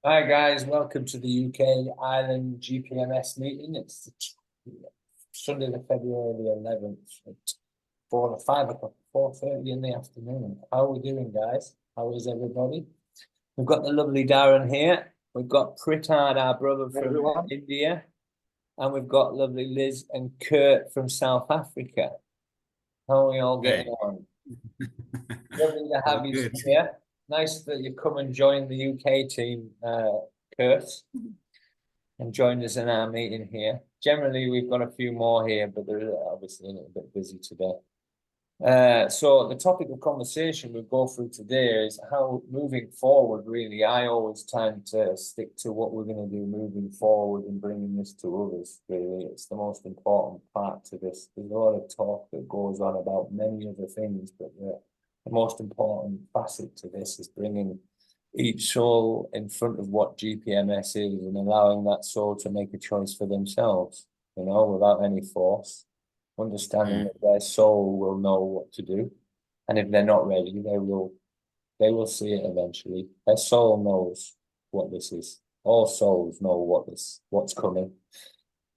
Hi guys, welcome to the UK Ireland GPMS meeting. It's Sunday, the February the 11th at 5 o'clock, 4:30 in the afternoon. How are we doing, guys? How is everybody? We've got the lovely Darren here. We've got Pritard, our brother from India, and we've got lovely Liz and Kurt from South Africa. How are we all getting on? Lovely to have you Good. here. Nice that you come and join the UK team, Kurt, and joined us in our meeting here. Generally, we've got a few more here, but they're obviously a little bit busy today. So the topic of conversation we'll go through today is how moving forward, really, I always tend to stick to what we're going to do moving forward and bringing this to others, really. It's the most important part to this. There's a lot of talk that goes on about many other things, but the most important facet to this is bringing each soul in front of what GPMS is and allowing that soul to make a choice for themselves, without any force, understanding that their soul will know what to do. And if they're not ready, they will see it eventually. Their soul knows what this is. All souls know what's coming.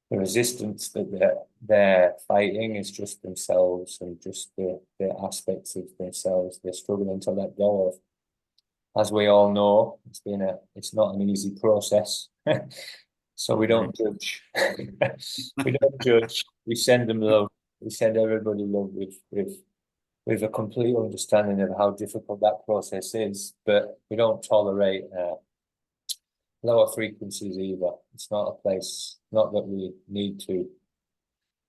The resistance that they're fighting is just themselves and just the aspects of themselves they're struggling to let go of. As we all know, it's not an easy process. So we don't judge. We don't judge. We send them love. We send everybody love with a complete understanding of how difficult that process is, but we don't tolerate lower frequencies either. It's not a place, not that we need to.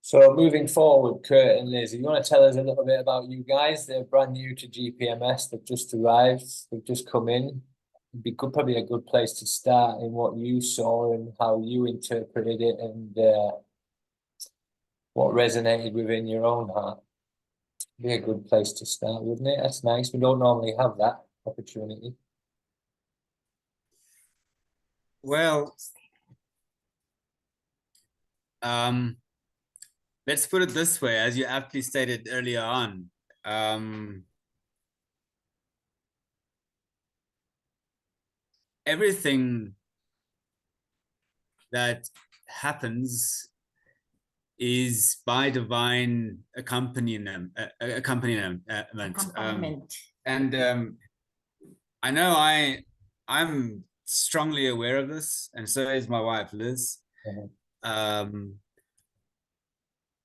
So moving forward, Kurt and Liz, you want to tell us a little bit about you guys? They're brand new to GPMS. They've just arrived. They've just come in. It'd be probably a good place to start in what you saw and how you interpreted it and what resonated within your own heart. Be a good place to start, wouldn't it? That's nice. We don't normally have that opportunity. Well, let's put it this way, as you aptly stated earlier on. Everything that happens is by divine accompaniment. I know I'm strongly aware of this, and so is my wife, Liz.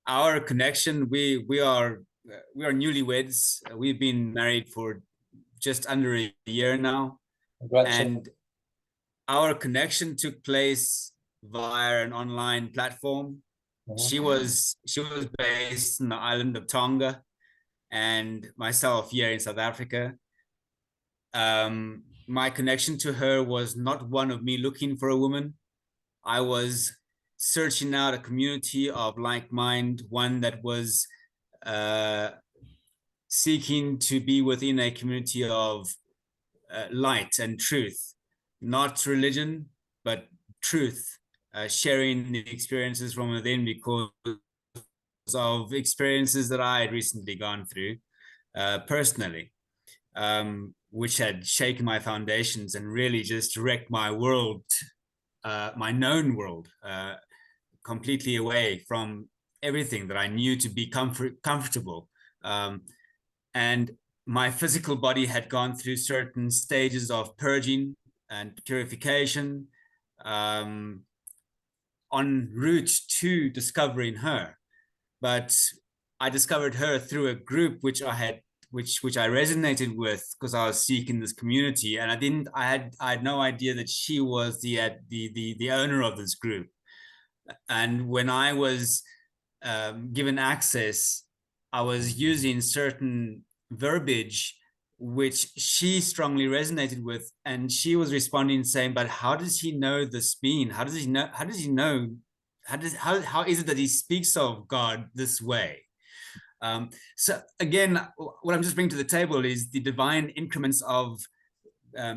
Our connection, we are newlyweds. We've been married for just under a year now, and our connection took place via an online platform. She was based in the island of Tonga, and myself here in South Africa. My connection to her was not one of me looking for a woman. I was searching out a community of like mind, one that was seeking to be within a community of light and truth, not religion, but truth, sharing the experiences from within because of experiences that I had recently gone through personally, which had shaken my foundations and really just wrecked my world, my known world, completely away from everything that I knew to be comfortable. And my physical body had gone through certain stages of purging and purification en route to discovering her. But I discovered her through a group which I resonated with because I was seeking this community, and I had no idea that she was the owner of this group. And when I was given access, I was using certain verbiage which she strongly resonated with, and she was responding saying, but how does he know this being? How is it that he speaks of God this way? So again, what I'm just bringing to the table is the divine increments of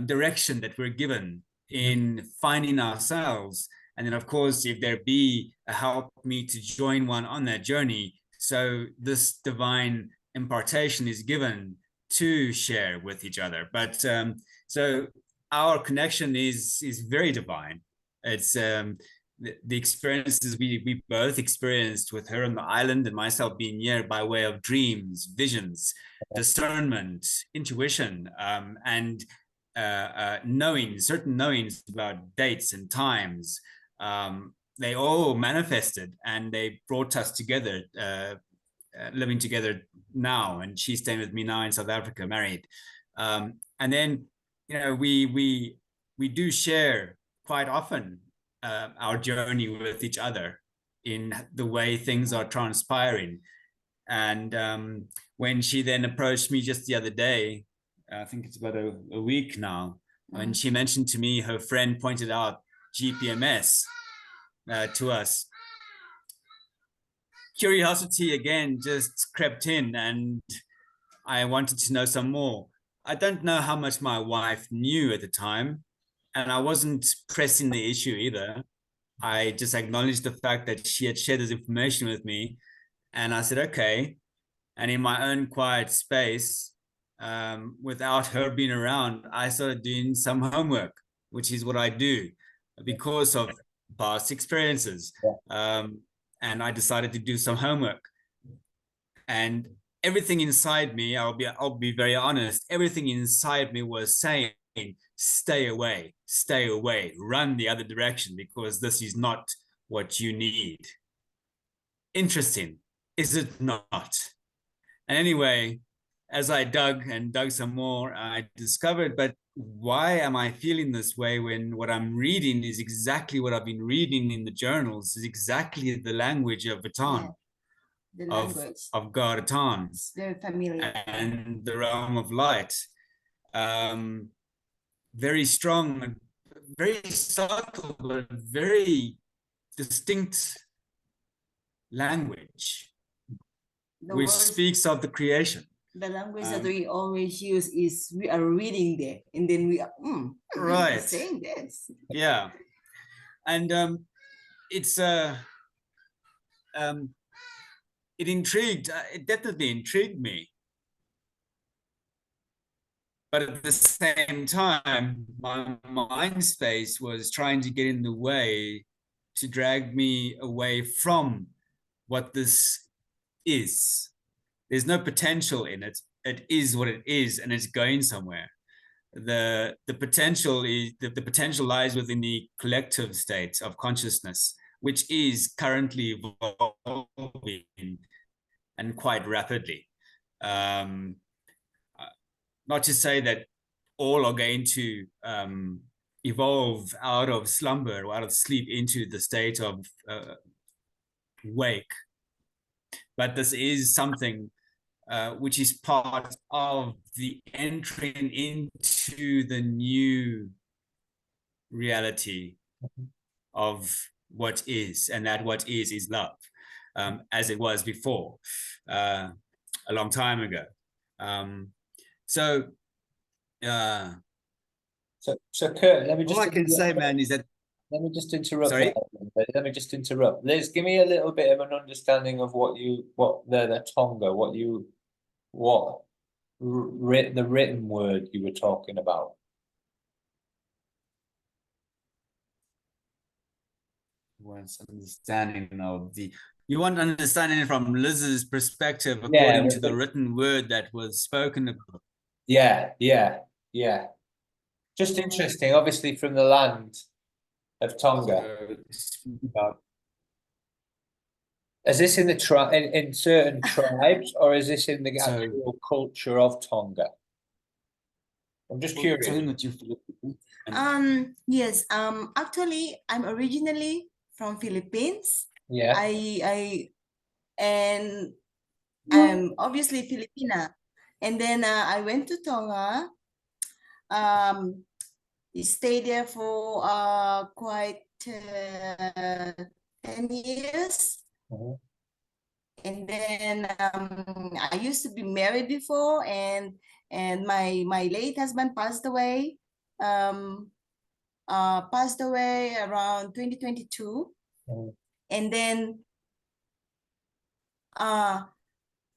direction that we're given in finding ourselves. And then, of course, if there be a help me to join one on that journey, so this divine impartation is given to share with each other. But so our connection is very divine. It's the experiences we both experienced with her on the island and myself being here by way of dreams, visions, discernment, intuition, and knowing certain knowings about dates and times. They all manifested and they brought us together, living together now. And she's staying with me now in South Africa, married. And then, you know, we do share quite often our journey with each other in the way things are transpiring. And when she then approached me just the other day, I think it's about a week now, when she mentioned to me her friend pointed out GPMS to us, curiosity again just crept in, and I wanted to know some more. I don't know how much my wife knew at the time, and I wasn't pressing the issue either. I just acknowledged the fact that she had shared this information with me, and I said, okay. And in my own quiet space, without her being around, I started doing some homework, which is what I do because of past experiences. And I decided to do some homework. And everything inside me, I'll be very honest, everything inside me was saying, stay away, run the other direction, because this is not what you need. Interesting, is it not? And anyway, as I dug some more, I discovered, but why am I feeling this way when what I'm reading is exactly what I've been reading in the journals, is exactly the language of Baton, the language of God Atan, very familiar, and the realm of light. Very strong, very subtle, but very distinct language, which speaks of the creation. The language that we always use is we are reading there, and then we are right saying this. Yeah, and it's it definitely intrigued me. But at the same time, my mind space was trying to get in the way to drag me away from what this is. There's no potential in it. It is what it is, and it's going somewhere. The potential is the potential lies within the collective state of consciousness, which is currently evolving and quite rapidly. Not to say that all are going to evolve out of slumber or out of sleep into the state of wake, but this is something which is part of the entering into the new reality of what is, and that what is love, as it was before, a long time ago. So Kurt, let me just. All I can say, man, is that. Let me just interrupt. Sorry? Let me just interrupt. Liz, give me a little bit of an understanding of the Tonga, the written word you were talking about. Understanding of the. You want understanding it from Liz's perspective, according to the written word that was spoken about. Yeah. Just interesting, obviously from the land of Tonga. Is this in the in certain tribes, or is this in the actual culture of Tonga? I'm just curious. Yes. Actually, I'm originally from Philippines. Yeah. I'm obviously Filipina, and then I went to Tonga. Stayed there for quite 10 years. And then I used to be married before, and my late husband passed away. Passed away around 2022. And then the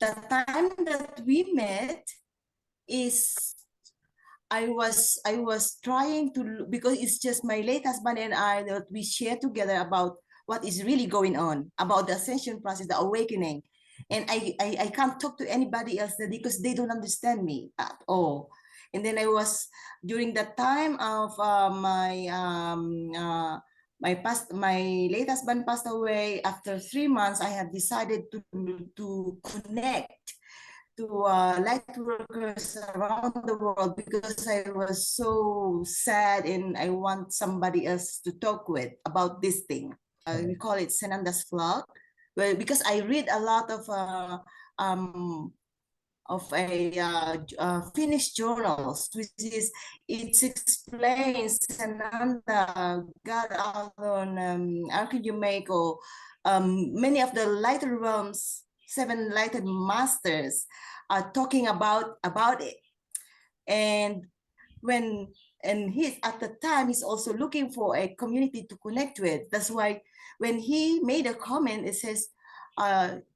time that we met is I was trying to, because it's just my late husband and I that we share together about what is really going on, about the ascension process, the awakening. And I can't talk to anybody else because they don't understand me at all. And then I was, during the time of my late husband passed away. After 3 months, I had decided to connect to light workers around the world because I was so sad and I want somebody else to talk with about this thing. We call it Senanda's Flock. Well, because I read a lot um, of Finnish journals, which is, it explains Sananda, God Alon, Archimako, many of the lighter realms, 7 lighted masters are talking about it. And when, and he's at the time, he's also looking for a community to connect with. That's why when he made a comment, it says,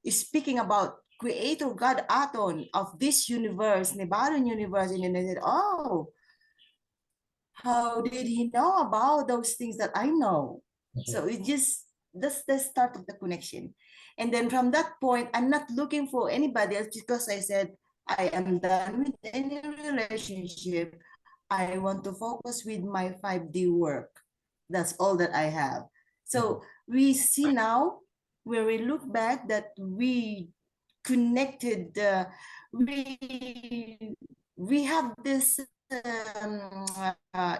speaking about creator God Aton of this universe, Nebaron universe, and then I said, oh, how did he know about those things that I know? So it just, that's the start of the connection. And then from that point, I'm not looking for anybody else because I said, I am done with any relationship. I want to focus with my 5D work. That's all that I have. So we see now, where we look back, that we connected, we have this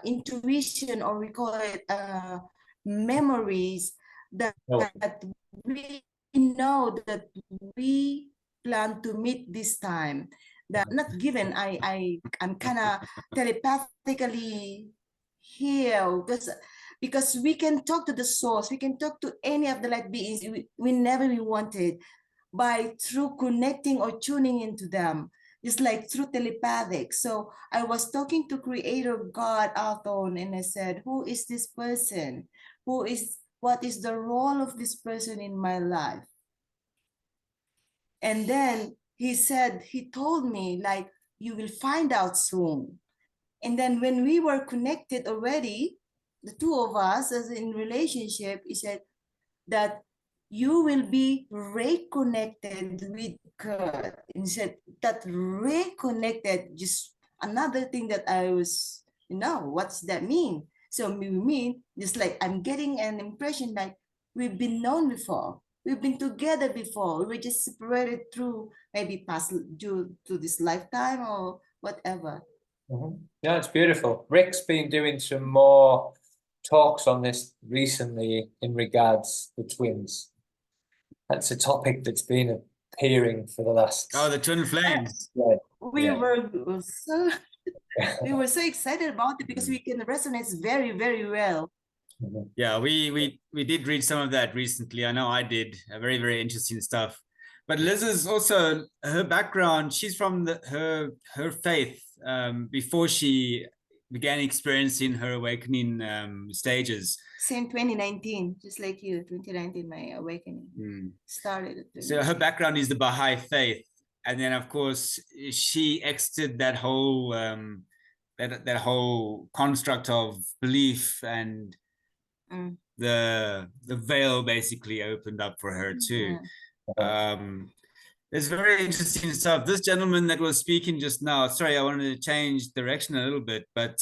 intuition, or we call it memories, that, that we know that we plan to meet this time. That not given, I'm kind of telepathically here, because we can talk to the source, we can talk to any of the light beings whenever we wanted, by through connecting or tuning into them. It's like through telepathic. So I was talking to Creator God Alton, and I said, who is this person? What is the role of this person in my life? And then he said, he told me, like, you will find out soon. And then when we were connected already, the two of us as in relationship, he said that you will be reconnected with God. And he said that reconnected, just another thing that I was, what's that mean? So we mean, just like I'm getting an impression like we've been known before. We've been together before. We were just separated through maybe past, due to this lifetime or whatever. Yeah, it's beautiful. Rick's been doing some more talks on this recently in regards to twins. That's a topic that's been appearing for the last. Oh, the twin flames. Yeah. We were so we were so excited about it because we can resonate very, very well. Yeah, we did read some of that recently. I know I did. Very, very interesting stuff. But Liz is also, her background, she's from her faith before she began experiencing her awakening stages. Same 2019, just like you, 2019, my awakening started. So her background is the Baha'i faith. And then, of course, she exited that whole that whole construct of belief, and the veil basically opened up for her too. It's very interesting stuff. This gentleman that was speaking just now, sorry, I wanted to change direction a little bit, but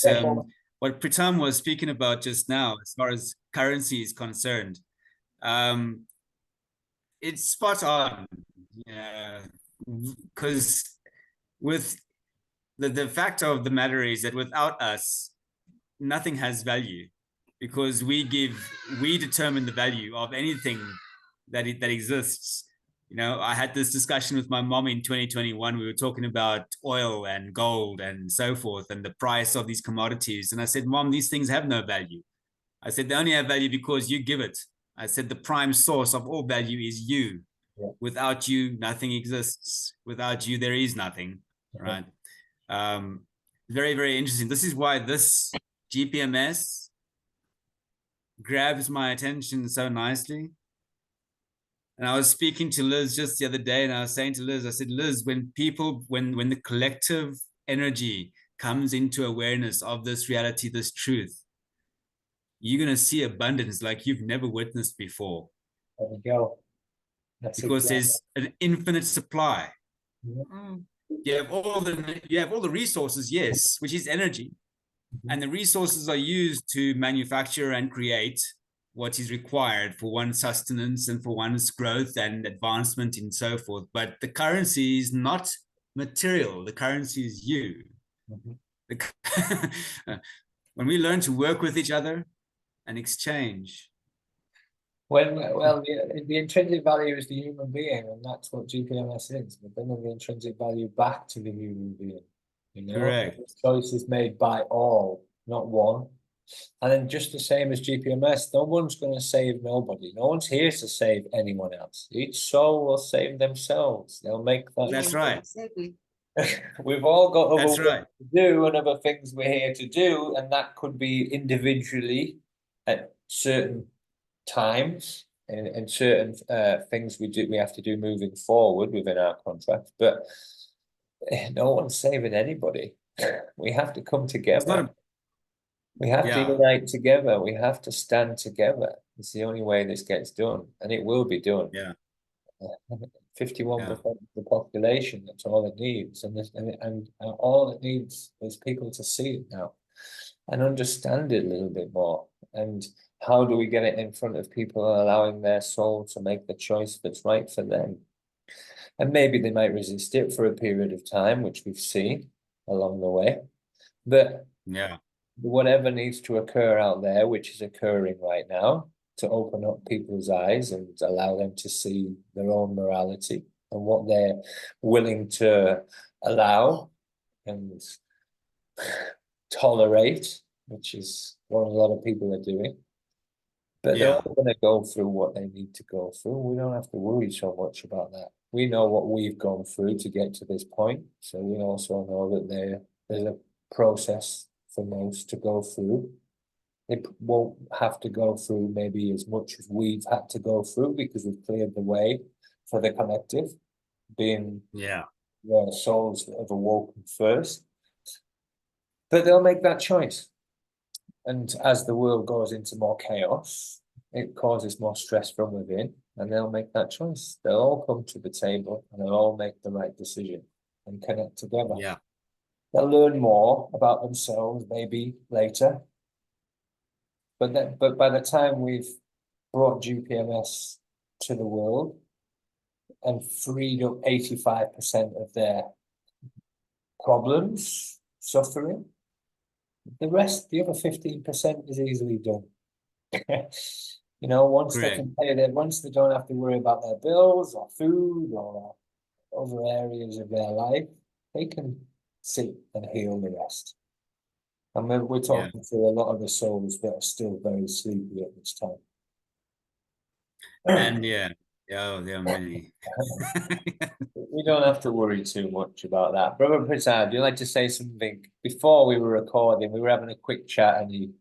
what Pritam was speaking about just now, as far as currency is concerned, it's spot on. Yeah, because with the fact of the matter is that without us, nothing has value, because we determine the value of anything that exists. I had this discussion with my mom in 2021. We were talking about oil and gold and so forth, and the price of these commodities. And I said, Mom, these things have no value. I said, they only have value because you give it. I said, the prime source of all value is you. Yeah. Without you, nothing exists. Without you, there is nothing, right? Very, very interesting. This is why this GPMS grabs my attention so nicely. And I was speaking to Liz just the other day, and I was saying to Liz, I said, Liz, when the collective energy comes into awareness of this reality, this truth, you're going to see abundance like you've never witnessed before. There we go. That's Because exactly. there's an infinite supply. Mm. You have all the resources, yes, which is energy. And the resources are used to manufacture and create what is required for one's sustenance and for one's growth and advancement and so forth. But the currency is not material. The currency is you. When we learn to work with each other and exchange. Well, the intrinsic value is the human being, and that's what GPMS is. But then the intrinsic value back to the human being. You know, Correct. the choice is made by all, not one. And then just the same as GPMS, no one's going to save nobody. No one's here to save anyone else. Each soul will save themselves. They'll make that. That's right. Exactly. We've all got other That's work right. to do and other things we're here to do, and that could be individually at certain times and certain things we have to do moving forward within our contract. But no one's saving anybody. We have to come It's together. not We have to Yeah. unite together. We have to stand together. It's the only way this gets done, and it will be done. Yeah. 51% of the population, that's all it needs. And all it needs is people to see it now and understand it a little bit more. And how do we get it in front of people, allowing their soul to make the choice that's right for them? And maybe they might resist it for a period of time, which we've seen along the way. But Yeah. whatever needs to occur out there, which is occurring right now, to open up people's eyes and allow them to see their own morality and what they're willing to allow and tolerate, which is what a lot of people are doing. But they're Yeah. all going to go through what they need to go through. We don't have to worry so much about that. We know what we've gone through to get to this point. So we also know that there's a process for most to go through. They won't have to go through maybe as much as we've had to go through because we've cleared the way for the collective, being Yeah. the souls that have awoken first. But they'll make that choice. And as the world goes into more chaos, it causes more stress from within, and they'll make that choice. They'll all come to the table and they'll all make the right decision and connect together. Yeah. They'll learn more about themselves maybe later. But by the time we've brought GPMS to the world and freed up 85% of their problems, suffering, the rest, the other 15% is easily done. You know, once they Correct. can pay their, once they don't have to worry about their bills or food or other areas of their life, they can sit and heal the rest. And we're talking to a lot of the souls that are still very sleepy at this time. And there are many. We don't have to worry too much about that. Brother Prasad, would you like to say something? Before we were recording, we were having a quick chat and you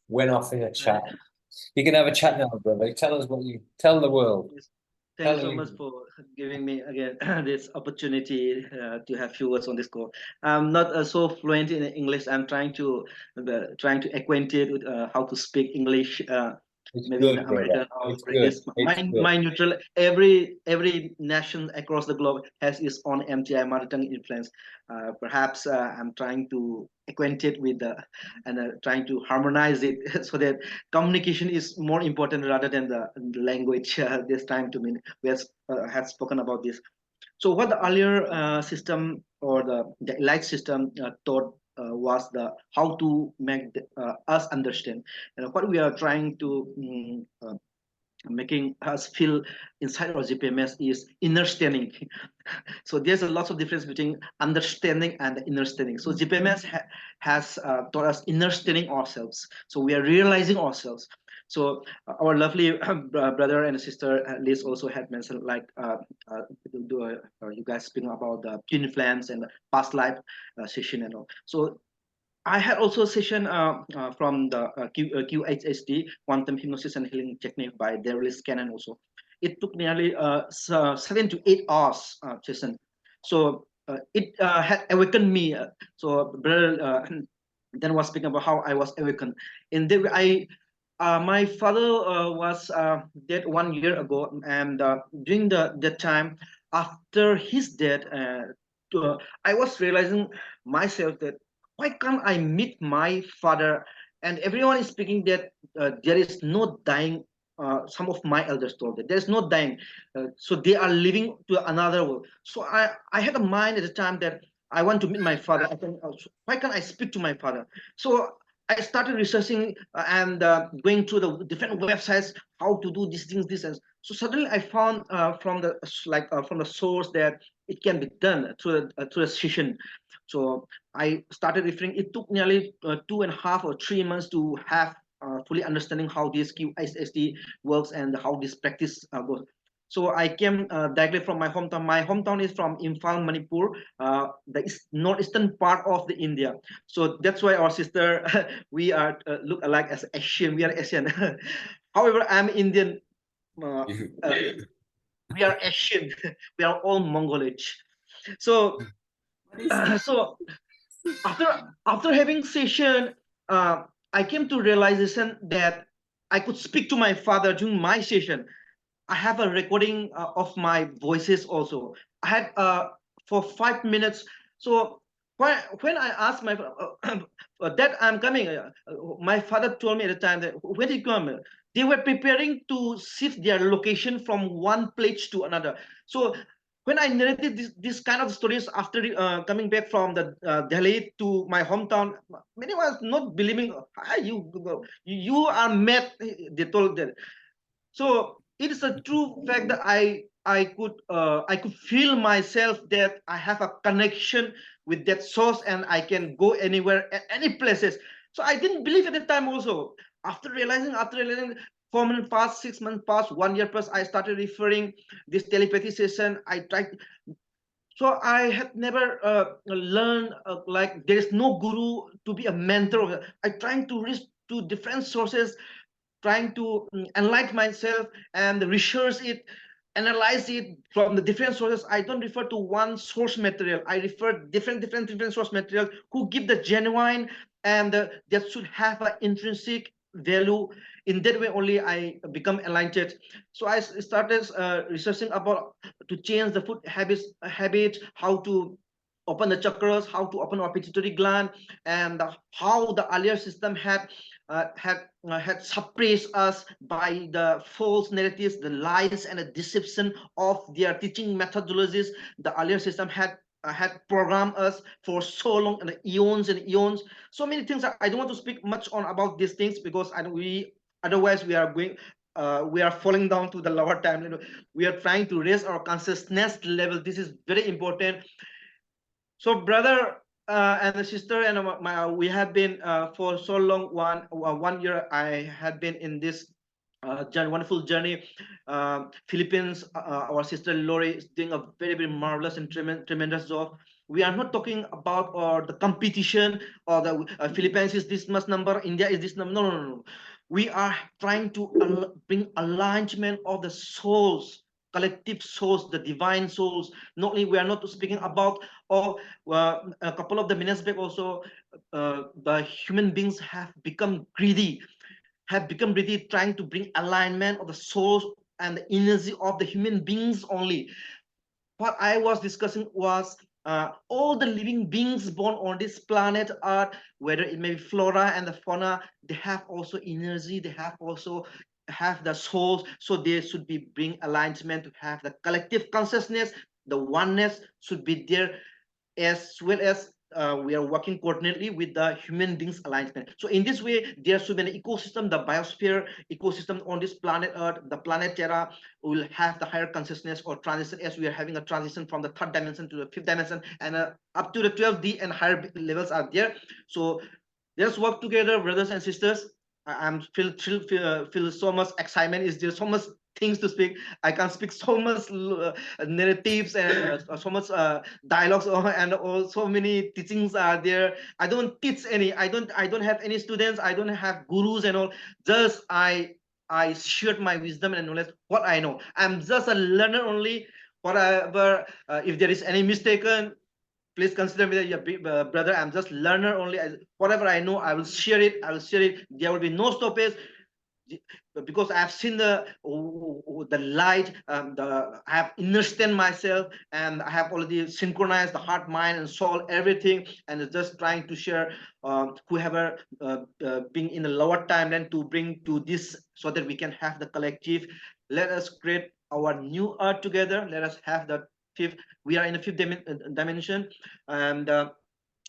went off in a chat. You can have a chat now, brother. Tell us what you tell the world. Thank you so much for giving me again this opportunity to have few words on this call. I'm not so fluent in English. I'm trying to acquainted with how to speak English. Maybe good, in American or it's British. good. It's good. My neutral. Every nation across the globe has its own MTI mother tongue influence. Perhaps I'm trying to acquainted with trying to harmonize it so that communication is more important rather than the language. This time to me, we have spoken about this. So what the earlier system or the elite system taught was the how to make us understand, and what we are trying to making us feel inside our GPMS is understanding. So there's a lot of difference between understanding and understanding. So GPMS has taught us understanding ourselves. So we are realizing ourselves. So our lovely brother and sister Liz also had mentioned like you guys speaking about the twin flames and the past life session and all. So I had also a session from the QHHD, Quantum Hypnosis and Healing Technique by Daryl Scannon also. It took nearly 7 to 8 hours session. So it had awakened me. So brother then was speaking about how I was awakened. In the my father was dead 1 year ago, and during that time after his death, I was realizing myself that why can't I meet my father? And everyone is speaking that there is no dying. Some of my elders told that there is no dying, so they are living to another world. So I had a mind at the time that I want to meet my father. Why can't I speak to my father? So I started researching and going through the different websites how to do these things. So suddenly I found from the from the source that it can be done through a session. So I started referring. It took nearly 2.5 or 3 months to have fully understanding how this QISSD works and how this practice goes. So I came directly from my hometown. My hometown is from Imphal, Manipur, the northeastern part of the India. So that's why our sister, we are look alike as Asian. We are Asian. However, I'm Indian. Uh, uh, we are Asian. We are all Mongolic. So, so after having session, I came to realization that I could speak to my father during my session. I have a recording of my voices also. I had for 5 minutes. So when I asked my that I'm coming, my father told me at the time that when did you come? They were preparing to shift their location from one place to another. So when I narrated this kind of stories after coming back from the Delhi to my hometown, many was not believing. "Ah, you are mad." They told that. So it is a true fact that I could feel myself that I have a connection with that source and I can go anywhere at any places. So I didn't believe at the time also. After realizing 4 months passed, 6 months passed, 1 year passed, I started referring this telepathy session. I tried. So I had never learned like there is no guru to be a mentor. I trying to reach to different sources, trying to enlighten myself and research it, analyze it from the different sources. I don't refer to one source material. I refer different source material who give the genuine and that should have an intrinsic value. In that way only I become enlightened. So I started researching about to change the food habits, how to open the chakras, how to open our pituitary gland, and how the earlier system had suppressed us by the false narratives, the lies, and the deception of their teaching methodologies. The earlier system had programmed us for so long and eons and eons. So many things. I don't want to speak much on about these things because otherwise we are going. We are falling down to the lower time. We are trying to raise our consciousness level. This is very important. So brother and the sister and we have been for so long, 1 year I had been in this wonderful journey. Philippines, our sister Lori is doing a very marvelous and tremendous job. We are not talking about the competition or the Philippines is this much number, India is this number. No. We are trying to bring alignment of the souls, collective souls, the divine souls. Not only we are not speaking about a couple of the minutes back also, the human beings have become greedy, trying to bring alignment of the souls and the energy of the human beings only. What I was discussing was all the living beings born on this planet Earth, whether it may be flora and the fauna, they have also energy, they have also have the souls, so they should be bring alignment to have the collective consciousness. The oneness should be there, as well as we are working coordinately with the human beings alignment. So in this way, there should be an ecosystem, the biosphere ecosystem on this planet Earth, the planet Terra will have the higher consciousness or transition, as we are having a transition from the third dimension to the fifth dimension, and up to the 12D and higher levels are there. So let's work together, brothers and sisters. I'm feel so much excitement. Is there so much things to speak? I can speak so much narratives and so much dialogues and so many teachings are there. I don't teach any. I don't have any students. I don't have gurus and all. Just I shared my wisdom and knowledge. What I know. I'm just a learner only. Whatever. If there is any mistaken, please consider me your big brother. I'm just learner only. Whatever I know, I will share it. I will share it. There will be no stoppage, because I've seen the light. I have understand myself, and I have already synchronized the heart, mind, and soul, everything, and just trying to share whoever being in the lower timeline to bring to this, so that we can have the collective. Let us create our new earth together. Let us have the fifth. We are in the fifth dimension, and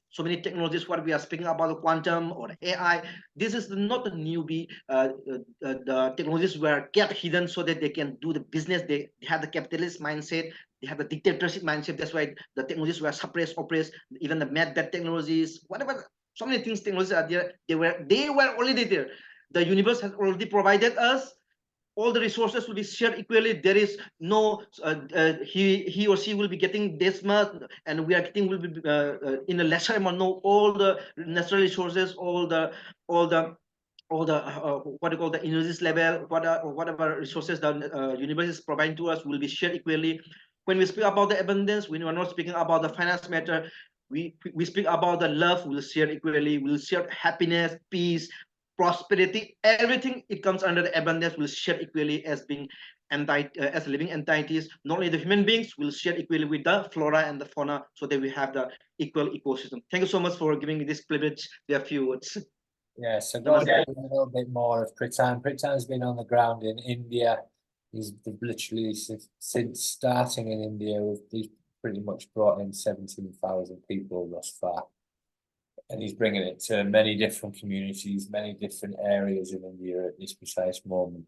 so many technologies, what we are speaking about, the quantum or AI. This is not a newbie. The technologies were kept hidden so that they can do the business. They have the capitalist mindset. They have the dictatorship mindset. That's why the technologies were suppressed, oppressed. Even the mad bad technologies, whatever, so many things, technologies are there. They were already there. The universe has already provided us. All the resources will be shared equally. There is no he or she will be getting this much and we are getting will be in a lesser amount. No, all the natural resources, all the what do you call the energies level, whatever resources the universe is providing to us will be shared equally. When we speak about the abundance, we are not speaking about the finance matter. We speak about the love. We'll share equally. We'll share happiness, peace, prosperity, everything. It comes under the abundance. Will share equally as being as living entities. Not only the human beings will share equally with the flora and the fauna, so that we have the equal ecosystem. Thank you so much for giving me this privilege. There are a few words. Yeah, so going a little bit more of Pritam. Pritam's been on the ground in India. He's literally since starting in India, he's pretty much brought in 17,000 people thus far. And he's bringing it to many different communities, many different areas of India at this precise moment.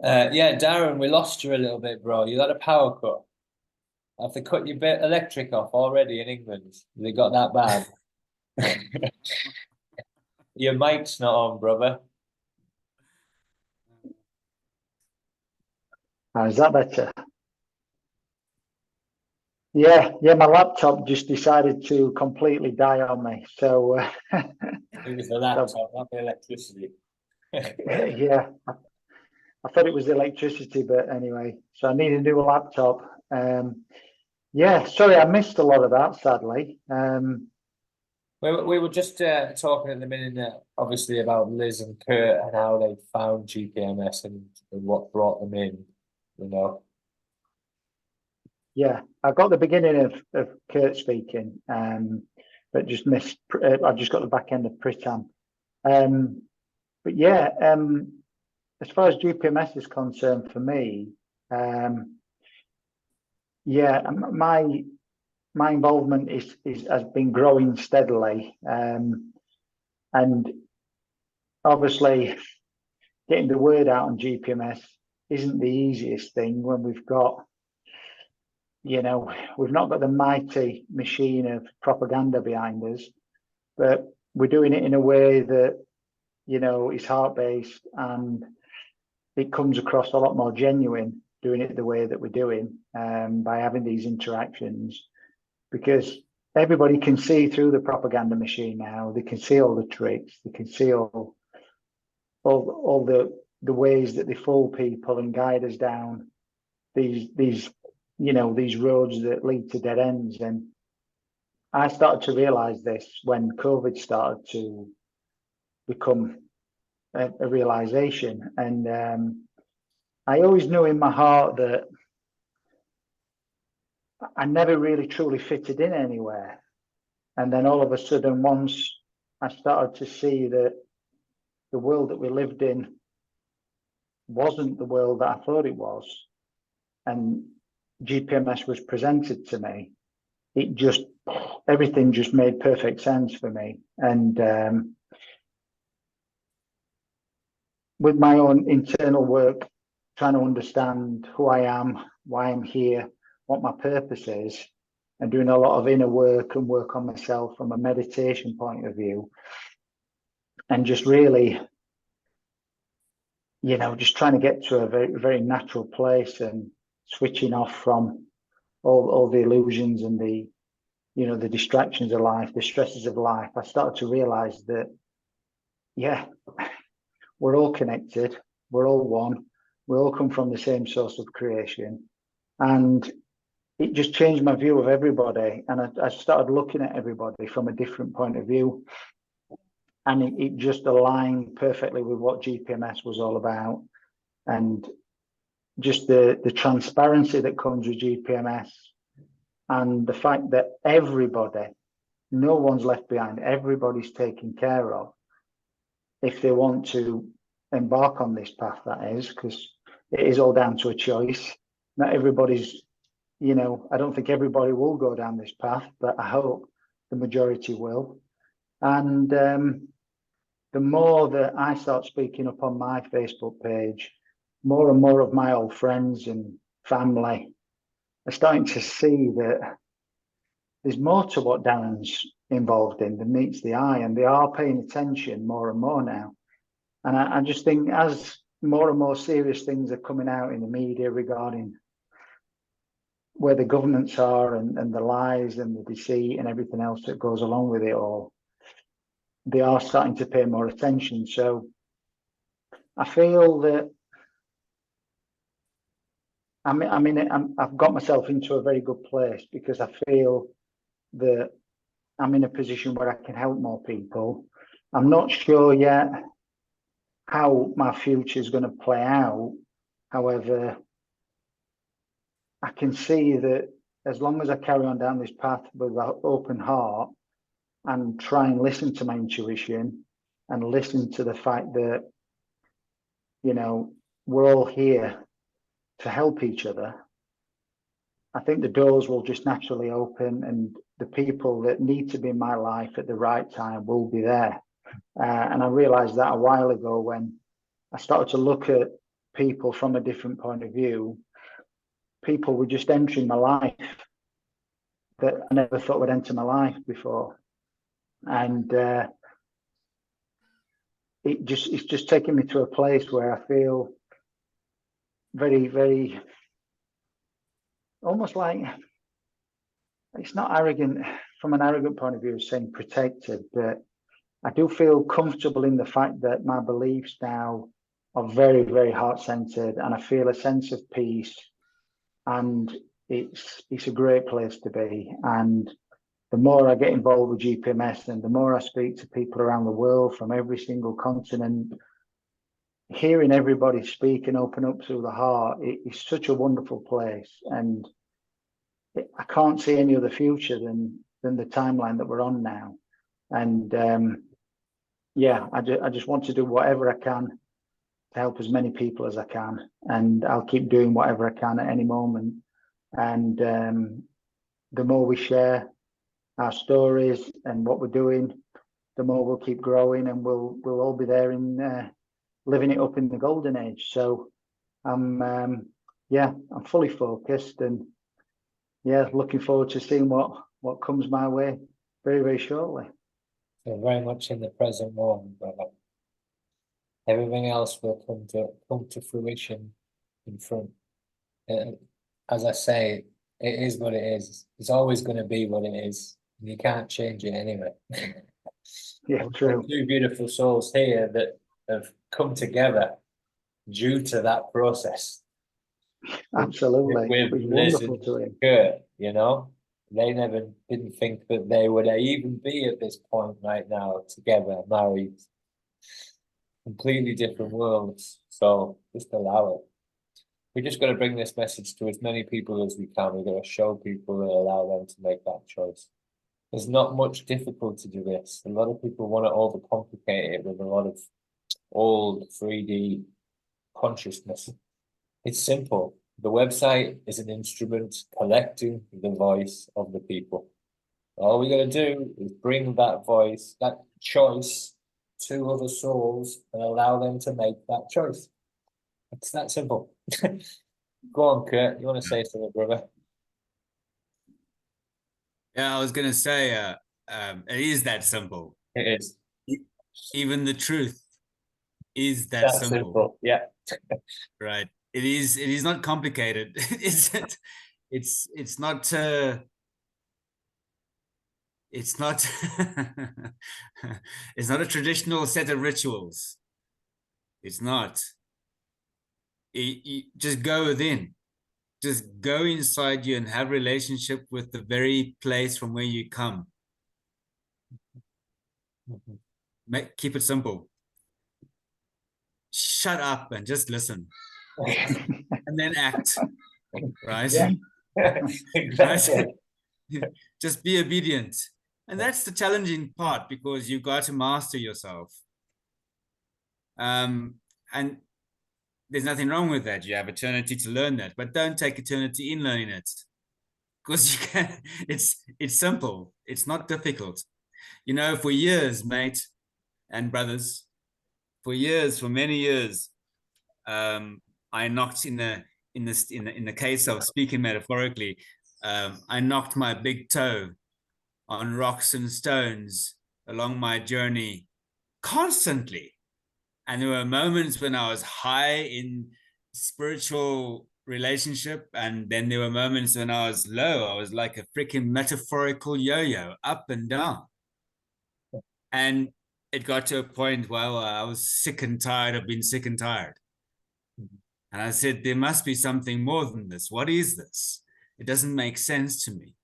Yeah, Darren, we lost you a little bit, bro. You had a power cut. Have they cut your electric off already in England? They got that bad? Your mic's not on, brother. Is that better? Yeah, my laptop just decided to completely die on me. So It was the laptop, not the electricity. yeah, I thought it was the electricity, but anyway, so I need a new laptop. Yeah, sorry, I missed a lot of that, sadly. We were just talking at the minute, obviously, about Liz and Kurt and how they found GPMS and what brought them in, you know. Yeah, I got the beginning of Kurt speaking, but just missed. I just got the back end of Pritam. But yeah, as far as GPMS is concerned, for me, yeah, my involvement has been growing steadily, and obviously getting the word out on GPMS isn't the easiest thing when we've got, you know, we've not got the mighty machine of propaganda behind us, but we're doing it in a way that, you know, is heart-based, and it comes across a lot more genuine doing it the way that we're doing, by having these interactions, because everybody can see through the propaganda machine now. They can see all the tricks. They can see all the ways that they fool people and guide us down these you know, these roads that lead to dead ends. And I started to realize this when COVID started to become a realization. And I always knew in my heart that I never really truly fitted in anywhere. And then all of a sudden, once I started to see that the world that we lived in wasn't the world that I thought it was, and GPMS was presented to me, it just, everything just made perfect sense for me. And with my own internal work, trying to understand who I am, why I'm here, what my purpose is, and doing a lot of inner work and work on myself from a meditation point of view, and just really, you know, just trying to get to a very, very natural place and switching off from all the illusions and the, you know, the distractions of life, the stresses of life. I started to realize that, yeah, we're all connected, we're all one, we all come from the same source of creation. And it just changed my view of everybody, and I started looking at everybody from a different point of view, and it just aligned perfectly with what GPMS was all about, and just the transparency that comes with GPMS, and the fact that everybody, no one's left behind, everybody's taken care of if they want to embark on this path, that is, because it is all down to a choice. Not everybody's, I don't think everybody will go down this path, but I hope the majority will. And the more that I start speaking up on my Facebook page, more and more of my old friends and family are starting to see that there's more to what Darren's involved in than meets the eye, and they are paying attention more and more now. And I just think as more and more serious things are coming out in the media regarding where the governments are and the lies and the deceit and everything else that goes along with it all, they are starting to pay more attention. So I feel that I've got myself into a very good place, because I feel that I'm in a position where I can help more people. I'm not sure yet how my future is going to play out. However, I can see that as long as I carry on down this path with an open heart and try and listen to my intuition and listen to the fact that, we're all here to help each other, I think the doors will just naturally open, and the people that need to be in my life at the right time will be there. And I realized that a while ago when I started to look at people from a different point of view. People were just entering my life that I never thought would enter my life before. And it's just taken me to a place where I feel very, very, almost like, it's not arrogant from an arrogant point of view, saying protected, but I do feel comfortable in the fact that my beliefs now are very, very heart-centered, and I feel a sense of peace, and it's a great place to be. And the more I get involved with GPMS and the more I speak to people around the world from every single continent, hearing everybody speak and open up through the heart, it's such a wonderful place. And I can't see any other future than the timeline that we're on now. And I just want to do whatever I can to help as many people as I can. And I'll keep doing whatever I can at any moment. And the more we share our stories and what we're doing, the more we'll keep growing, and we'll all be there in living it up in the golden age. So I'm fully focused, and looking forward to seeing what comes my way very, very shortly. So very much in the present moment, brother. Everything else will come to fruition in front. As I say, it is what it is. It's always going to be what it is. You can't change it anyway. Yeah, true. Two beautiful souls here that have come together due to that process. Absolutely. With It was Liz wonderful and to hear. Kurt, they never didn't think that they would even be at this point right now, together, married, completely different worlds. So just allow it. We just got to bring this message to as many people as we can. We've got to show people and allow them to make that choice. There's not much difficulty to this. A lot of people want to overcomplicate it with a lot of old 3D consciousness. It's simple. The website is an instrument collecting the voice of the people. All we got to do is bring that voice, that choice, to other souls and allow them to make that choice. It's that simple. Go on, Kurt. You want to say something, brother? Yeah, I was going to say, it is that simple. It is. Even the truth is that simple. Yeah. Right. It is not complicated. It's not it's not it's not a traditional set of rituals. It's not. You just go within just go inside you and have relationship with the very place from where you come. Keep it simple. Shut up and just listen, and then act. Right? Yeah. Exactly. Right? Just be obedient. And that's the challenging part, because you've got to master yourself. And there's nothing wrong with that. You have eternity to learn that, but don't take eternity in learning it, because you can. It's simple. It's not difficult. You know, for years, mate and brothers, for many years, I knocked in the case of speaking metaphorically, I knocked my big toe on rocks and stones along my journey constantly. And there were moments when I was high in spiritual relationship, and then there were moments when I was low. I was like a freaking metaphorical yo-yo, up and down. And it got to a point where I was sick and tired of being sick and tired. And I said, there must be something more than this. What is this? It doesn't make sense to me.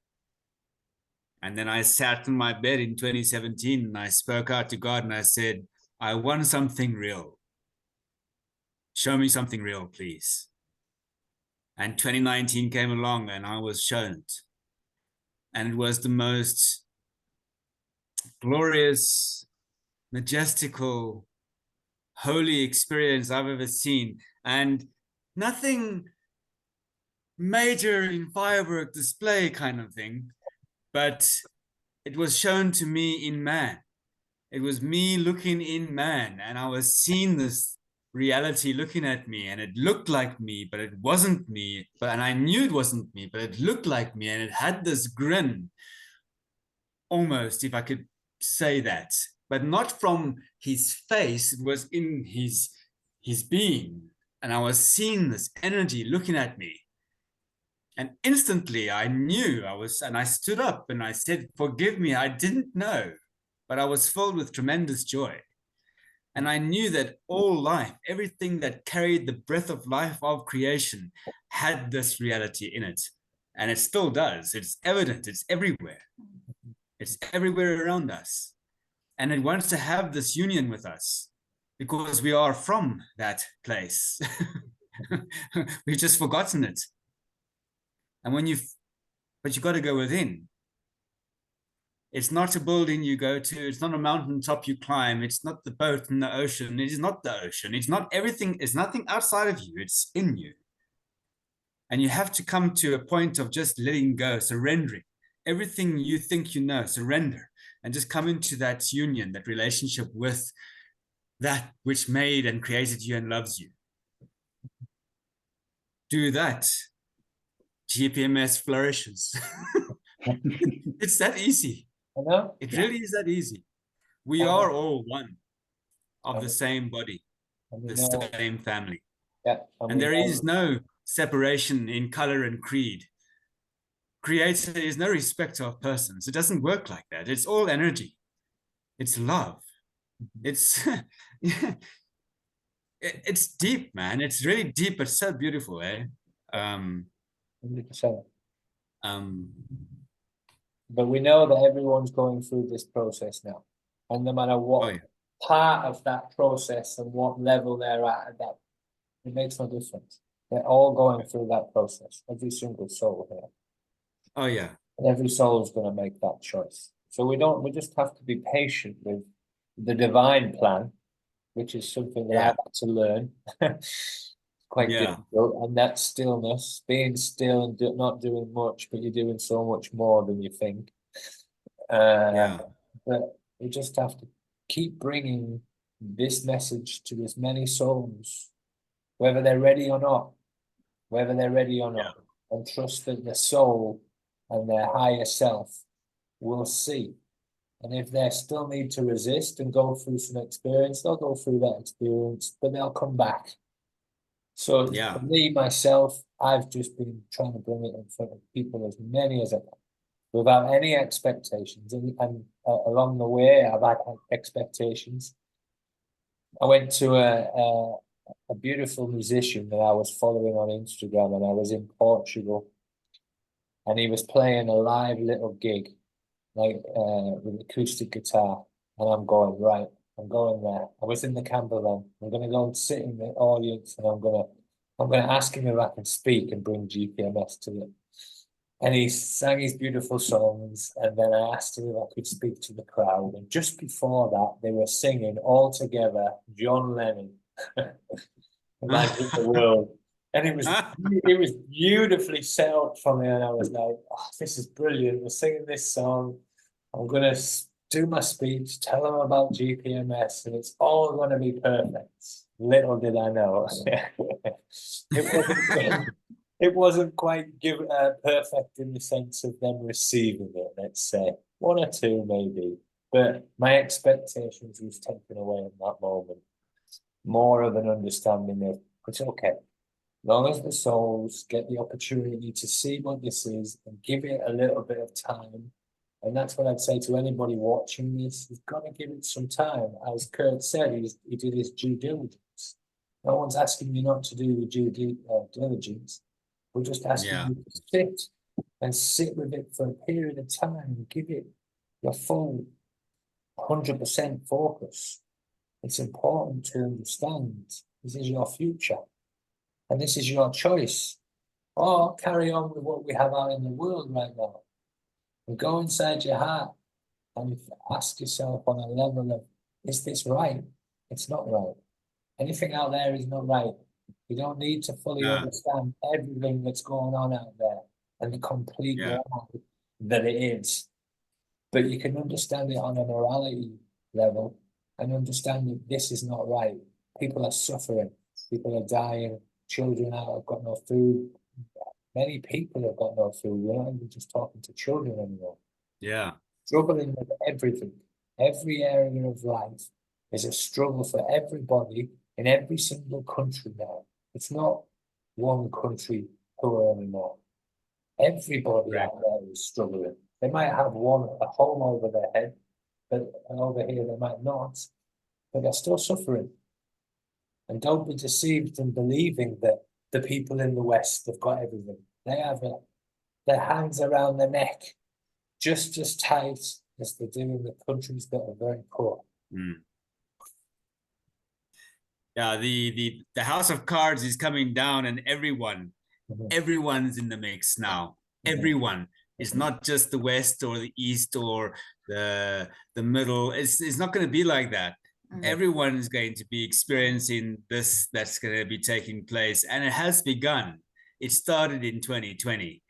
And then I sat in my bed in 2017 and I spoke out to God and I said, I want something real. Show me something real, please. And 2019 came along and I was shown it. And it was the most glorious, majestical, holy experience I've ever seen. And nothing major in firework display kind of thing, but it was shown to me in man. It was me looking in man, and I was seeing this reality looking at me, and it looked like me, but it wasn't me. And I knew it wasn't me, but it looked like me, and it had this grin, almost, if I could say that, but not from his face. It was in his being, and I was seeing this energy looking at me. And instantly I knew and I stood up and I said, forgive me, I didn't know, but I was filled with tremendous joy. And I knew that all life, everything that carried the breath of life of creation, had this reality in it. And it still does. It's evident. It's everywhere. It's everywhere around us. And it wants to have this union with us because we are from that place. We've just forgotten it. And but you got to go within. It's not a building you go to. It's not a mountaintop you climb. It's not the boat in the ocean. It is not the ocean. It's not everything. It's nothing outside of you. It's in you. And you have to come to a point of just letting go, surrendering. Everything you think you know, surrender. And just come into that union, that relationship with that which made and created you and loves you. Do that. GPMS flourishes. It's that easy. I know. It really is that easy. We are all one of the same body, the same family. Yeah. And there is no separation in color and creed. Creator is no respecter of persons. It doesn't work like that. It's all energy. It's love. It's it's deep, man. It's really deep, but so beautiful, eh? 100%. But we know that everyone's going through this process now, and no matter what part of that process and what level they're at, that it makes no difference. They're all going through that process. Every single soul here. Oh yeah. And every soul is going to make that choice. So we just have to be patient with the divine plan, which is something that I've had to learn. Quite difficult, and that stillness, being still and not doing much, but you're doing so much more than you think. But we just have to keep bringing this message to as many souls, whether they're ready or not, and trust that the soul and their higher self will see. And if they still need to resist and go through some experience, they'll go through that experience, but they'll come back. So for me, myself, I've just been trying to bring it in front of people, as many as I can, without any expectations. And along the way, I've had expectations. I went to a a beautiful musician that I was following on Instagram, and I was in Portugal, and he was playing a live little gig, like with acoustic guitar, and I'm going, right, I'm going there. I was in the camper van. I'm gonna go and sit in the audience, and I'm gonna ask him if I can speak and bring GPMS to it. And he sang his beautiful songs, and then I asked him if I could speak to the crowd. And just before that, they were singing all together, John Lennon, Imagine the World. And it was beautifully set up for me, and I was like, oh, this is brilliant. We're singing this song. I'm gonna do my speech, tell them about GPMS, and it's all gonna be perfect. Little did I know. It wasn't quite perfect in the sense of them receiving it, let's say. One or two maybe. But my expectations was taken away in that moment. More of an understanding of, it's okay. As long as the souls get the opportunity to see what this is and give it a little bit of time. And that's what I'd say to anybody watching this. You've got to give it some time. As Kurt said, he did his due diligence. No one's asking you not to do your due diligence. We're just asking Yeah. you to sit with it for a period of time and give it your full 100% focus. It's important to understand this is your future and this is your choice. Or carry on with what we have out in the world right now. And go inside your heart and ask yourself on a level of, is this right? It's not right. Anything out there is not right. You don't need to fully understand everything that's going on out there and the complete wrong that it is. But you can understand it on a morality level and understand that this is not right. People are suffering. People are dying. Children have got no food. Many people have got no food. We're not even just talking to children anymore. Yeah. Struggling with everything. Every area of life is a struggle for everybody in every single country now. It's not one country poor anymore. Everybody out there is struggling. They might have a home over their head, but over here they might not, but they're still suffering. And don't be deceived in believing that the people in the West have got everything. They have their hands around their neck just as tight as they do in the countries that are very poor. Mm. Yeah, the House of Cards is coming down, and everyone's in the mix now. Everyone. It's not just the West or the East or the middle. It's not going to be like that. Everyone is going to be experiencing this that's going to be taking place, and it has begun. It started in 2020,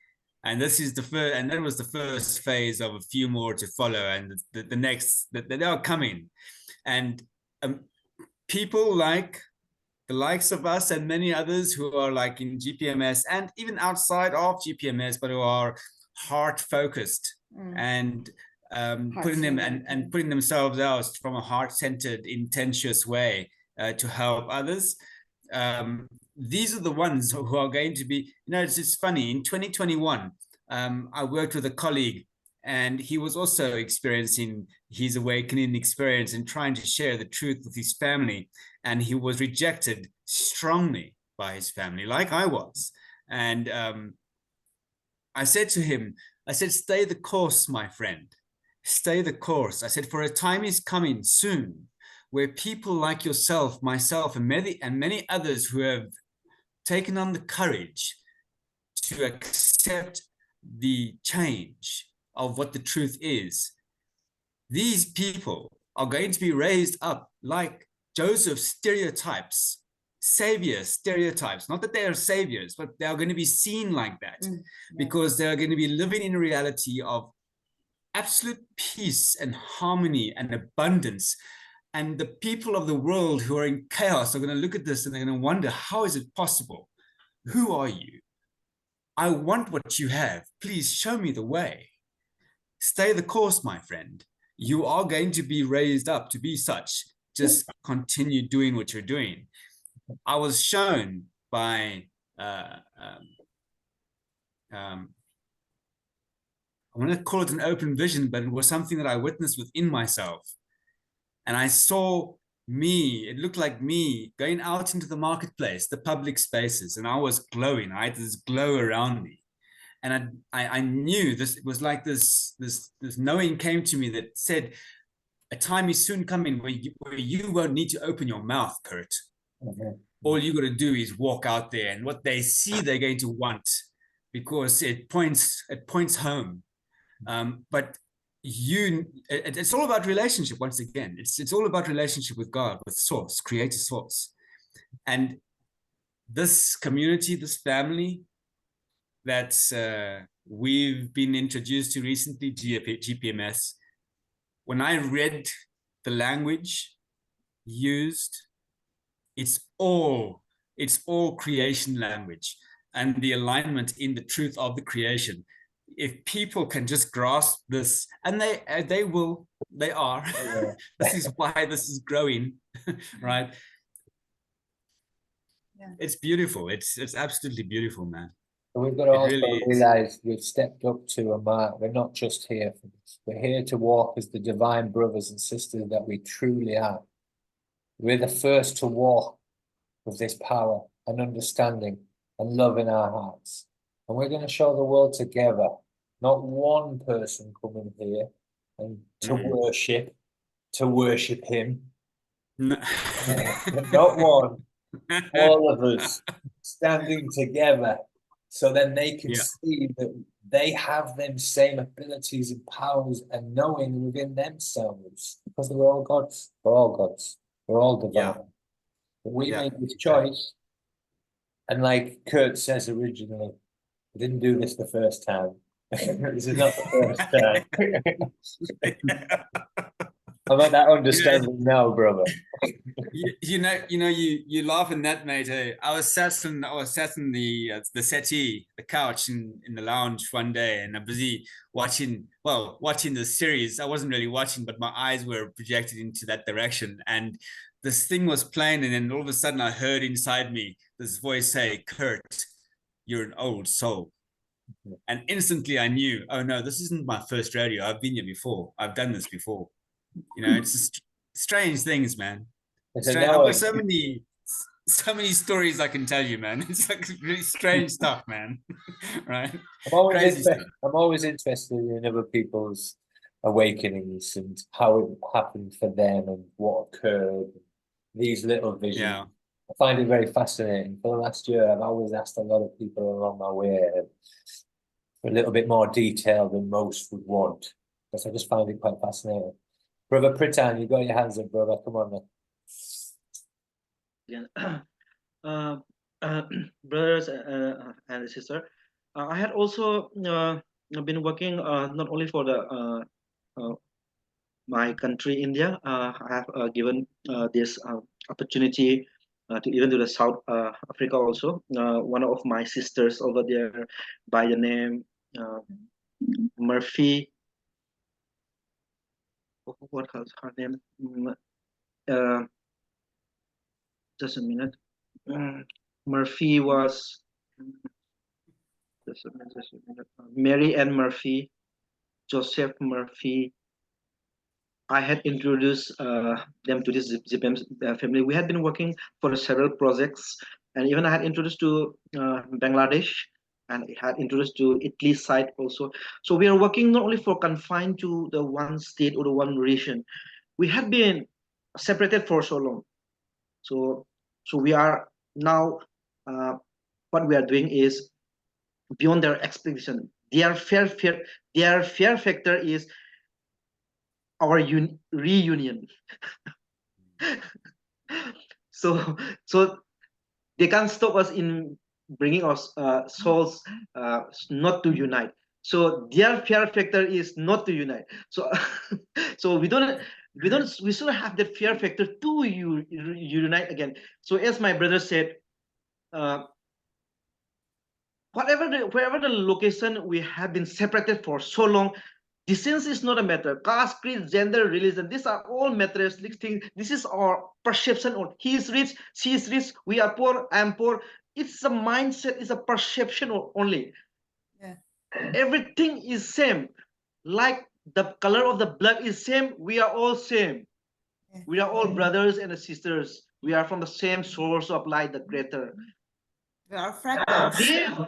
and this is the first, and that was the first phase of a few more to follow, and the next that they are coming, and people like the likes of us and many others who are like in GPMS and even outside of GPMS, but who are heart focused and putting themselves out from a heart-centered, intensious way to help others. These are the ones who are going to be, it's funny, in 2021, I worked with a colleague, and he was also experiencing his awakening experience and trying to share the truth with his family. And he was rejected strongly by his family, like I was. And I said to him, stay the course, my friend. Stay the course. I said, for a time is coming soon where people like yourself, myself, and many others who have taken on the courage to accept the change of what the truth is, these people are going to be raised up like Joseph's stereotypes, savior stereotypes. Not that they are saviors, but they are going to be seen like that because they are going to be living in a reality of absolute peace and harmony and abundance. And the people of the world who are in chaos are going to look at this and they're going to wonder, how is it possible? Who are you? I want what you have. Please show me the way. Stay the course, my friend. You are going to be raised up to be such. Just continue doing what you're doing. I was shown by I want to call it an open vision, but it was something that I witnessed within myself. And I saw it looked like me going out into the marketplace, the public spaces, and I was glowing. I had this glow around me, and I knew this. It was like this knowing came to me that said, a time is soon coming where you won't need to open your mouth, Kurt. All you got to do is walk out there, and what they see, they're going to want, because it points home. But it's all about relationship. Once again, it's all about relationship with God, with source, creator source. And this community, this family that we've been introduced to recently, GPMS, when I read the language used, it's all creation language, and the alignment in the truth of the creation. If people can just grasp this, and they are, this is why this is growing, right? Yeah. It's beautiful. It's absolutely beautiful, man. But we've got to It also really is. realize we've stepped up to a mark. We're not just here for this. We're here to walk as the divine brothers and sisters that we truly are. We're the first to walk with this power and understanding and love in our hearts. And we're going to show the world together, not one person coming here and to worship him. No. Not one. All of us standing together, so then they can see that they have them same abilities and powers and knowing within themselves, because we're all gods. We're all gods. We're all divine. But we made this choice, and like Kurt says originally, we didn't do this the first time. This is not the first time. How about that understanding now, brother? You laugh in that, mate. Hey? I was sat in the settee, the couch in the lounge one day, and I'm busy watching the series. I wasn't really watching, but my eyes were projected into that direction, and this thing was playing, and then all of a sudden I heard inside me this voice say, "Kurt, you're an old soul." And instantly I knew, oh no, this isn't my first rodeo. I've been here before. I've done this before. It's just strange things, man. I've got so many stories I can tell you, man. It's like really strange stuff, man. Right? I'm always interested in other people's awakenings and how it happened for them and what occurred. These little visions. Yeah. I find it very fascinating. For the last year, I've always asked a lot of people along my way for a little bit more detail than most would want, because I just find it quite fascinating. Brother Pritan, you got your hands up, brother. Come on, man. Brothers and sisters, I had also been working not only for the my country, India. I have given this opportunity to even to the South Africa also. One of my sisters over there by the name Murphy. What was her name? Just a minute. Murphy was just a minute. Mary Ann Murphy, Joseph Murphy. I had introduced them to this GPMS family. We had been working for several projects, and even I had introduced to Bangladesh, and it had introduced to Italy side also. So we are working not only for confined to the one state or the one region. We had been separated for so long. So we are now, what we are doing is beyond their expectation. Their fear factor is our reunion. so they can't stop us in bringing us souls not to unite. So their fear factor is not to unite. So so we shouldn't have the fear factor to unite again. So as my brother said, wherever the location we have been separated for so long, distance is not a matter. Caste, creed, gender, religion, these are all materialistic things. This is our perception. He is rich, she is rich, we are poor, I am poor. It's a mindset, it's a perception only. Yeah. Everything is same. Like the color of the blood is same, we are all same. We are all brothers and sisters. We are from the same source of light, the Creator. We are fractals.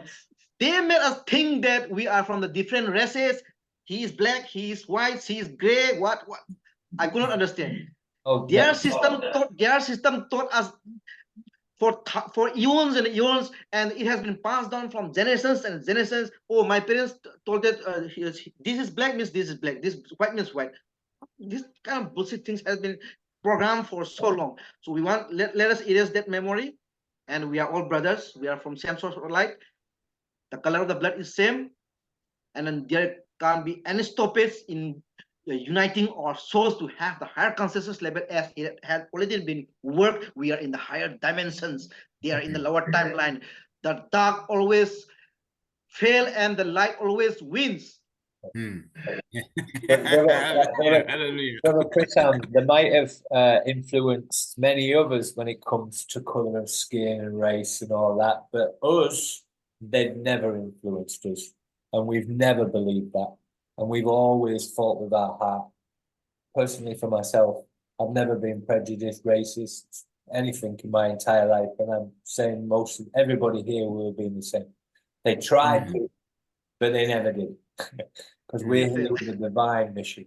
They made us think that we are from the different races. He is black, he is white, he is gray. What? I could not understand. Oh, Their system taught us for eons and eons, and it has been passed down from generations and generations. Oh, my parents told that this is black means this is black, this white means white. This kind of bullshit things has been programmed for so long. So we want let us erase that memory, and we are all brothers. We are from same source of light. The color of the blood is same, and then there can't be any stoppage in uniting our souls to have the higher consciousness level as it had already been worked. We are in the higher dimensions. They are in the lower timeline. The dark always fail and the light always wins. Hallelujah. Brother Pritam, they might have influenced many others when it comes to colour of skin and race and all that, but us, they've never influenced us, and we've never believed that, and we've always fought with our heart. Personally, for myself, I've never been prejudiced, racist, anything in my entire life, and I'm saying most of everybody here will have been the same. They tried to, but they never did. Because we're here with a divine mission,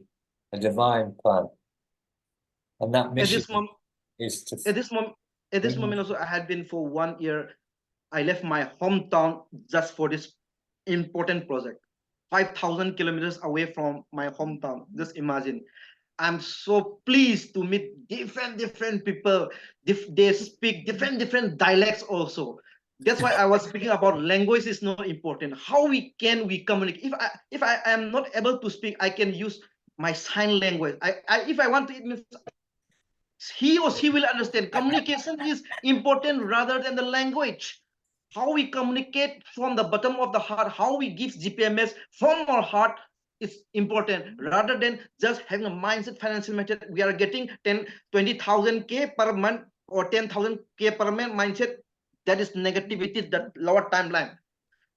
a divine plan. And that mission is to at this moment also, I had been for 1 year. I left my hometown just for this important project. 5,000 kilometers away from my hometown. Just imagine. I'm so pleased to meet different people. They speak different dialects also. That's why I was speaking about language is not important. How we communicate? If I am not able to speak, I can use my sign language. If I want to, it means he or she will understand. Communication is important rather than the language. How we communicate from the bottom of the heart, how we give GPMS from our heart is important rather than just having a mindset financial method. We are getting 20,000 K per month or 10,000 K per month mindset. That is negativity, that lower timeline.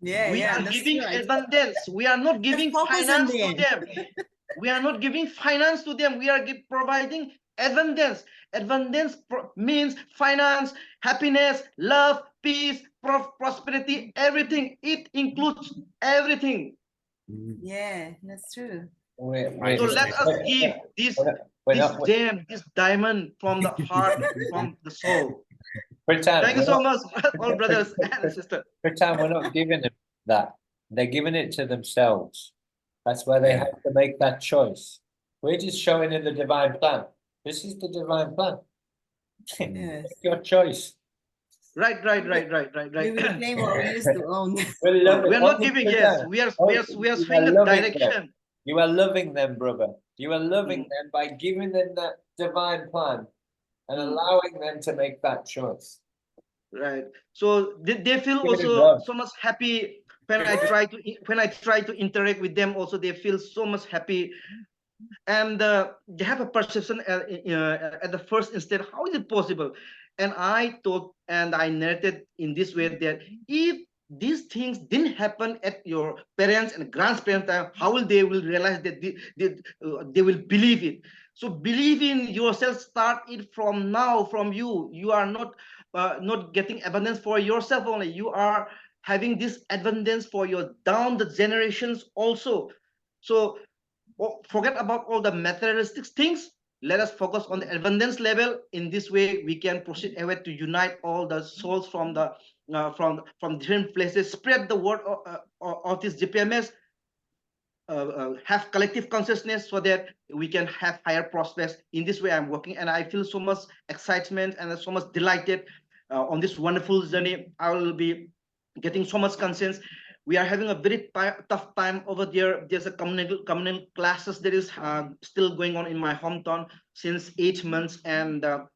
We are giving abundance. We are not giving finance to them. We are not giving finance to them. We are providing abundance. Abundance means finance, happiness, love, peace, prosperity, everything. It includes everything. Yeah, that's true. So let us give this diamond from the heart, from the soul. Thank you so much, all brothers and sisters. Pritam, we're not giving them that. They're giving it to themselves. That's where they have to make that choice. We're just showing them the divine plan. This is the divine plan. Yes. Make your choice. Right. We will claim what we used to own. We are not giving, yes. We are swinging a direction. You are loving them, brother. You are loving them by giving them that divine plan and allowing them to make that choice. Right. So they feel also so much happy when I try to interact with them. Also, they feel so much happy, and they have a perception at the first instant. How is it possible? And I thought, and I narrated in this way that if these things didn't happen at your parents and grandparents' time, how will they realize that they will believe it? So believe in yourself. Start it from now, from you. You are not getting abundance for yourself only. You are having this abundance for your down the generations also. So forget about all the materialistic things. Let us focus on the abundance level. In this way, we can proceed ahead to unite all the souls from the from different places. Spread the word of this GPMS. Have collective consciousness so that we can have higher prospects. In this way, I'm working, and I feel so much excitement and so much delighted on this wonderful journey. I will be getting so much conscience. We are having a very tough time over there. There's a communal classes that is still going on in my hometown since 8 months, and the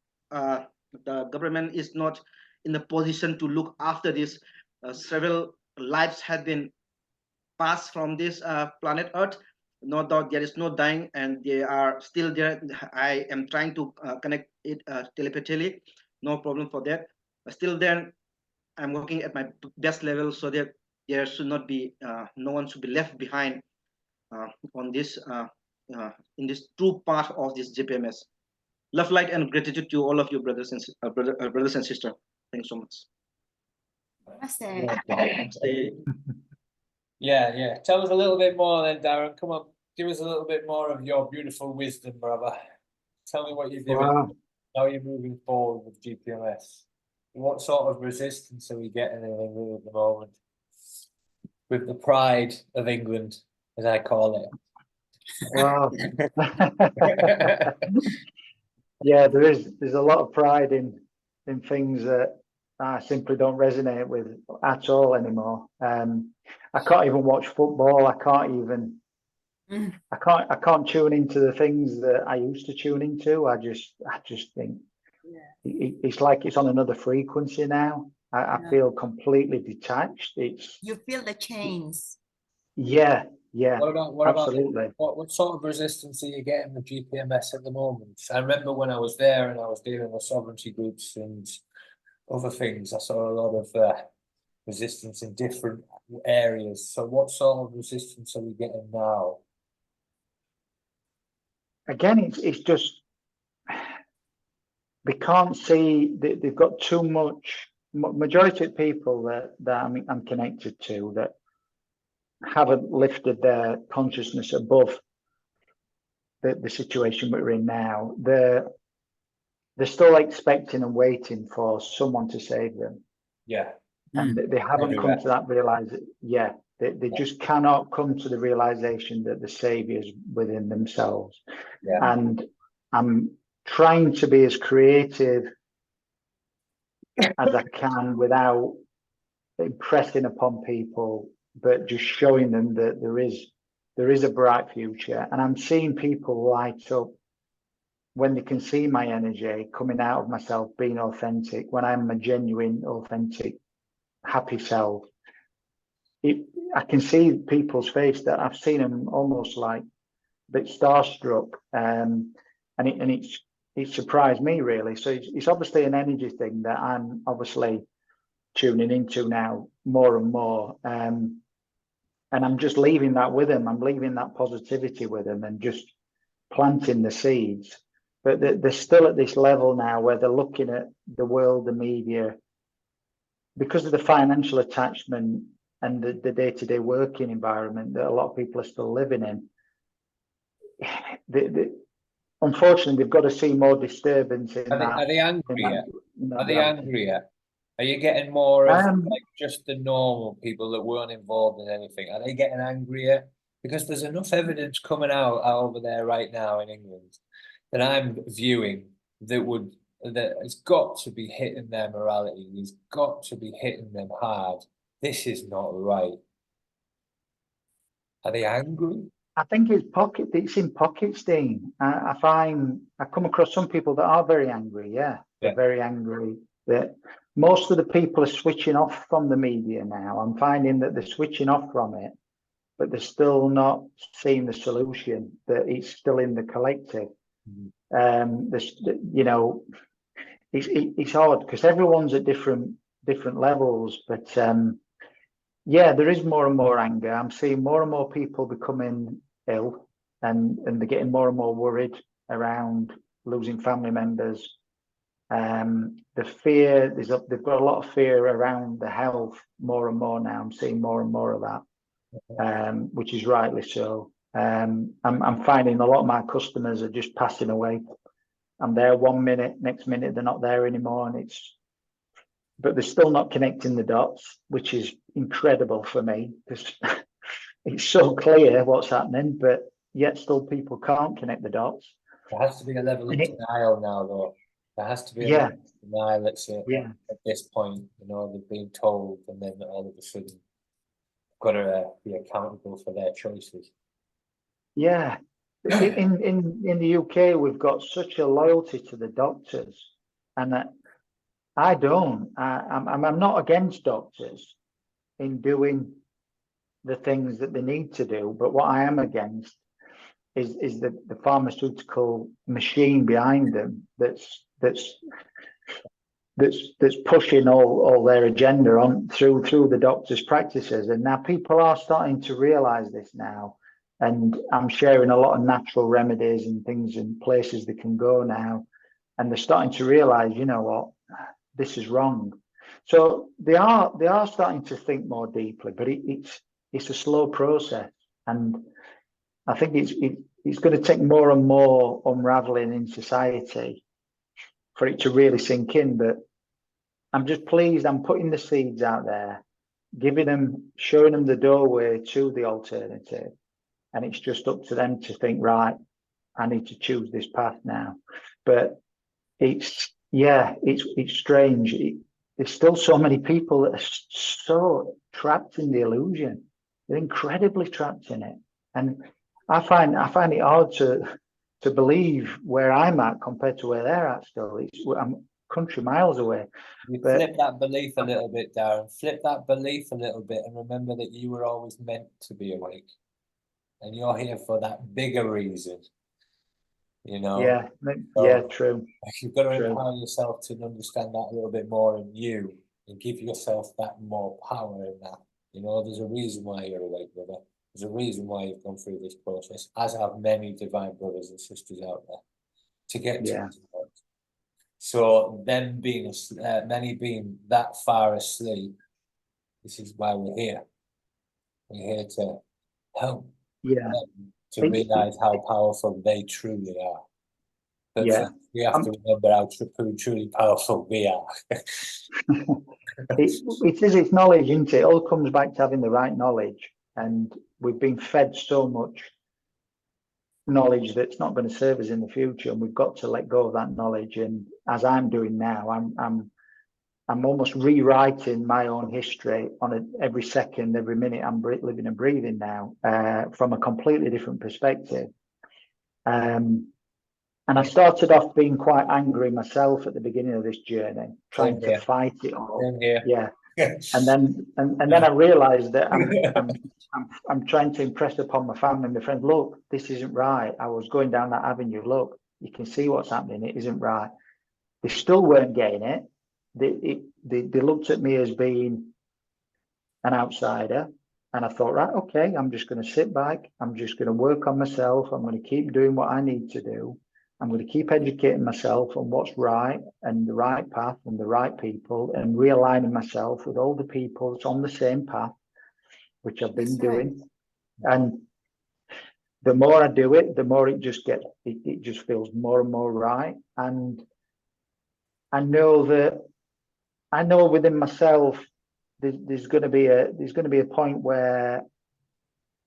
government is not in the position to look after this. Several lives have been passed from this planet Earth. No doubt there is no dying, and they are still there. I am trying to connect it telepathically. No problem for that. But still, then I'm working at my best level so that there should not be no one should be left behind on this in this true path of this GPMS. Love, light, and gratitude to all of you, brothers and brothers and sisters. Thanks so much. Namaste. Stay. Yeah. Tell us a little bit more then, Darren. Come on, give us a little bit more of your beautiful wisdom, brother. Tell me what you're doing, Wow. how you're moving forward with GPMS. What sort of resistance are we getting in England at the moment? With the pride of England, as I call Wow. it. Yeah, there's a lot of pride in things that I simply don't resonate with at all anymore. I can't even watch football. I can't tune into the things that I used to tune into. I just think it's like it's on another frequency now. I feel completely detached. You feel the chains. Yeah, What absolutely. about what sort of resistance are you getting with GPMS at the moment? I remember when I was there and I was dealing with sovereignty groups and other things, I saw a lot of resistance in different areas. So what sort of resistance are we getting now? Again, it's just they can't see that they've got too much. Majority of people that I'm connected to that haven't lifted their consciousness above the situation we're in now. They're still expecting and waiting for someone to save them. Yeah. And they haven't come to that realization. Yeah, they just cannot come to the realization that the savior is within themselves. Yeah. And I'm trying to be as creative as I can without impressing upon people, but just showing them that there is a bright future. And I'm seeing people light up when they can see my energy coming out of myself, being authentic, when I'm a genuine, authentic, happy self. I can see people's face that I've seen them almost like a bit starstruck, and it surprised me really. So it's obviously an energy thing that I'm obviously tuning into now more and more, and I'm just leaving that with them. I'm leaving that positivity with them and just planting the seeds. But they're still at this level now where they're looking at the world, the media, because of the financial attachment and the day-to-day working environment that a lot of people are still living in. Unfortunately, they've got to see more disturbance in that. Are they angrier? Are they angrier? Are you getting more of like just the normal people that weren't involved in anything? Are they getting angrier? Because there's enough evidence coming out over there right now in England that I'm viewing that it's got to be hitting their morality. It's got to be hitting them hard. This is not right. Are they angry? I think it's in pockets, Dean. I come across some people that are very angry. Yeah, they're very angry. That most of the people are switching off from the media now. I'm finding that they're switching off from it, but they're still not seeing the solution, that it's still in the collective. It's odd because everyone's at different levels, but yeah, there is more and more anger. I'm seeing more and more people becoming ill, and they're getting more and more worried around losing family members. The fear, they've got a lot of fear around the health more and more now. I'm seeing more and more of that, which is rightly so. I'm finding a lot of my customers are just passing away. I'm there 1 minute, next minute they're not there anymore, but they're still not connecting the dots, which is incredible for me because it's so clear what's happening, but yet still people can't connect the dots. There has to be a level of denial now, though. There has to be a level of denial, let's say, at this point, they're being told, and then all of a sudden, got to be accountable for their choices. Yeah. In the UK, we've got such a loyalty to the doctors, and that I don't. I'm not against doctors in doing the things that they need to do, but what I am against is the pharmaceutical machine behind them that's pushing all their agenda on through the doctors' practices. And now people are starting to realize this now, and I'm sharing a lot of natural remedies and things and places they can go now and they're starting to realize, you know what, this is wrong. So they are starting to think more deeply, but it's a slow process, and I think it's going to take more and more unraveling in society for it to really sink in. But I'm just pleased I'm putting the seeds out there, showing them the doorway to the alternative, and it's just up to them to think, right, I need to choose this path now. But it's strange. There's still so many people that are so trapped in the illusion. They're incredibly trapped in it, and I find it hard to believe where I'm at compared to where they're at. Still, I'm country miles away. You But- flip that belief a little bit, Darren. Flip that belief a little bit, and remember that you were always meant to be awake, and you're here for that bigger reason. You know. Yeah, true. You've got to True. empower yourself to understand that a little bit more in you, and give yourself that more power in that. You know, there's a reason why you're awake, brother. There's a reason why you've gone through this process, as have many divine brothers and sisters out there, to get to Yeah. this point. So them being many being that far asleep, this is why we're here. We're here to help Yeah, them to realize how powerful they truly are. But Yeah. we have to remember how truly powerful we are. it's knowledge, isn't it? It all comes back to having the right knowledge, and we've been fed so much knowledge that's not going to serve us in the future, and we've got to let go of that knowledge. And as I'm doing now, I'm almost rewriting my own history on every second, every minute I'm living and breathing now, from a completely different perspective. And I started off being quite angry myself at the beginning of this journey, trying to fight it all. Yeah. And then I realized that I'm trying to impress upon my family and my friends, look, this isn't right. I was going down that avenue. Look, you can see what's happening. It isn't right. They still weren't getting it. They looked at me as being an outsider. And I thought, right, okay, I'm just going to sit back. I'm just going to work on myself. I'm going to keep doing what I need to do. I'm going to keep educating myself on what's right and the right path and the right people, and realigning myself with all the people that's on the same path, which I've been doing. And the more I do it, the more it just feels more and more right. And I know within myself, there's going to be a point where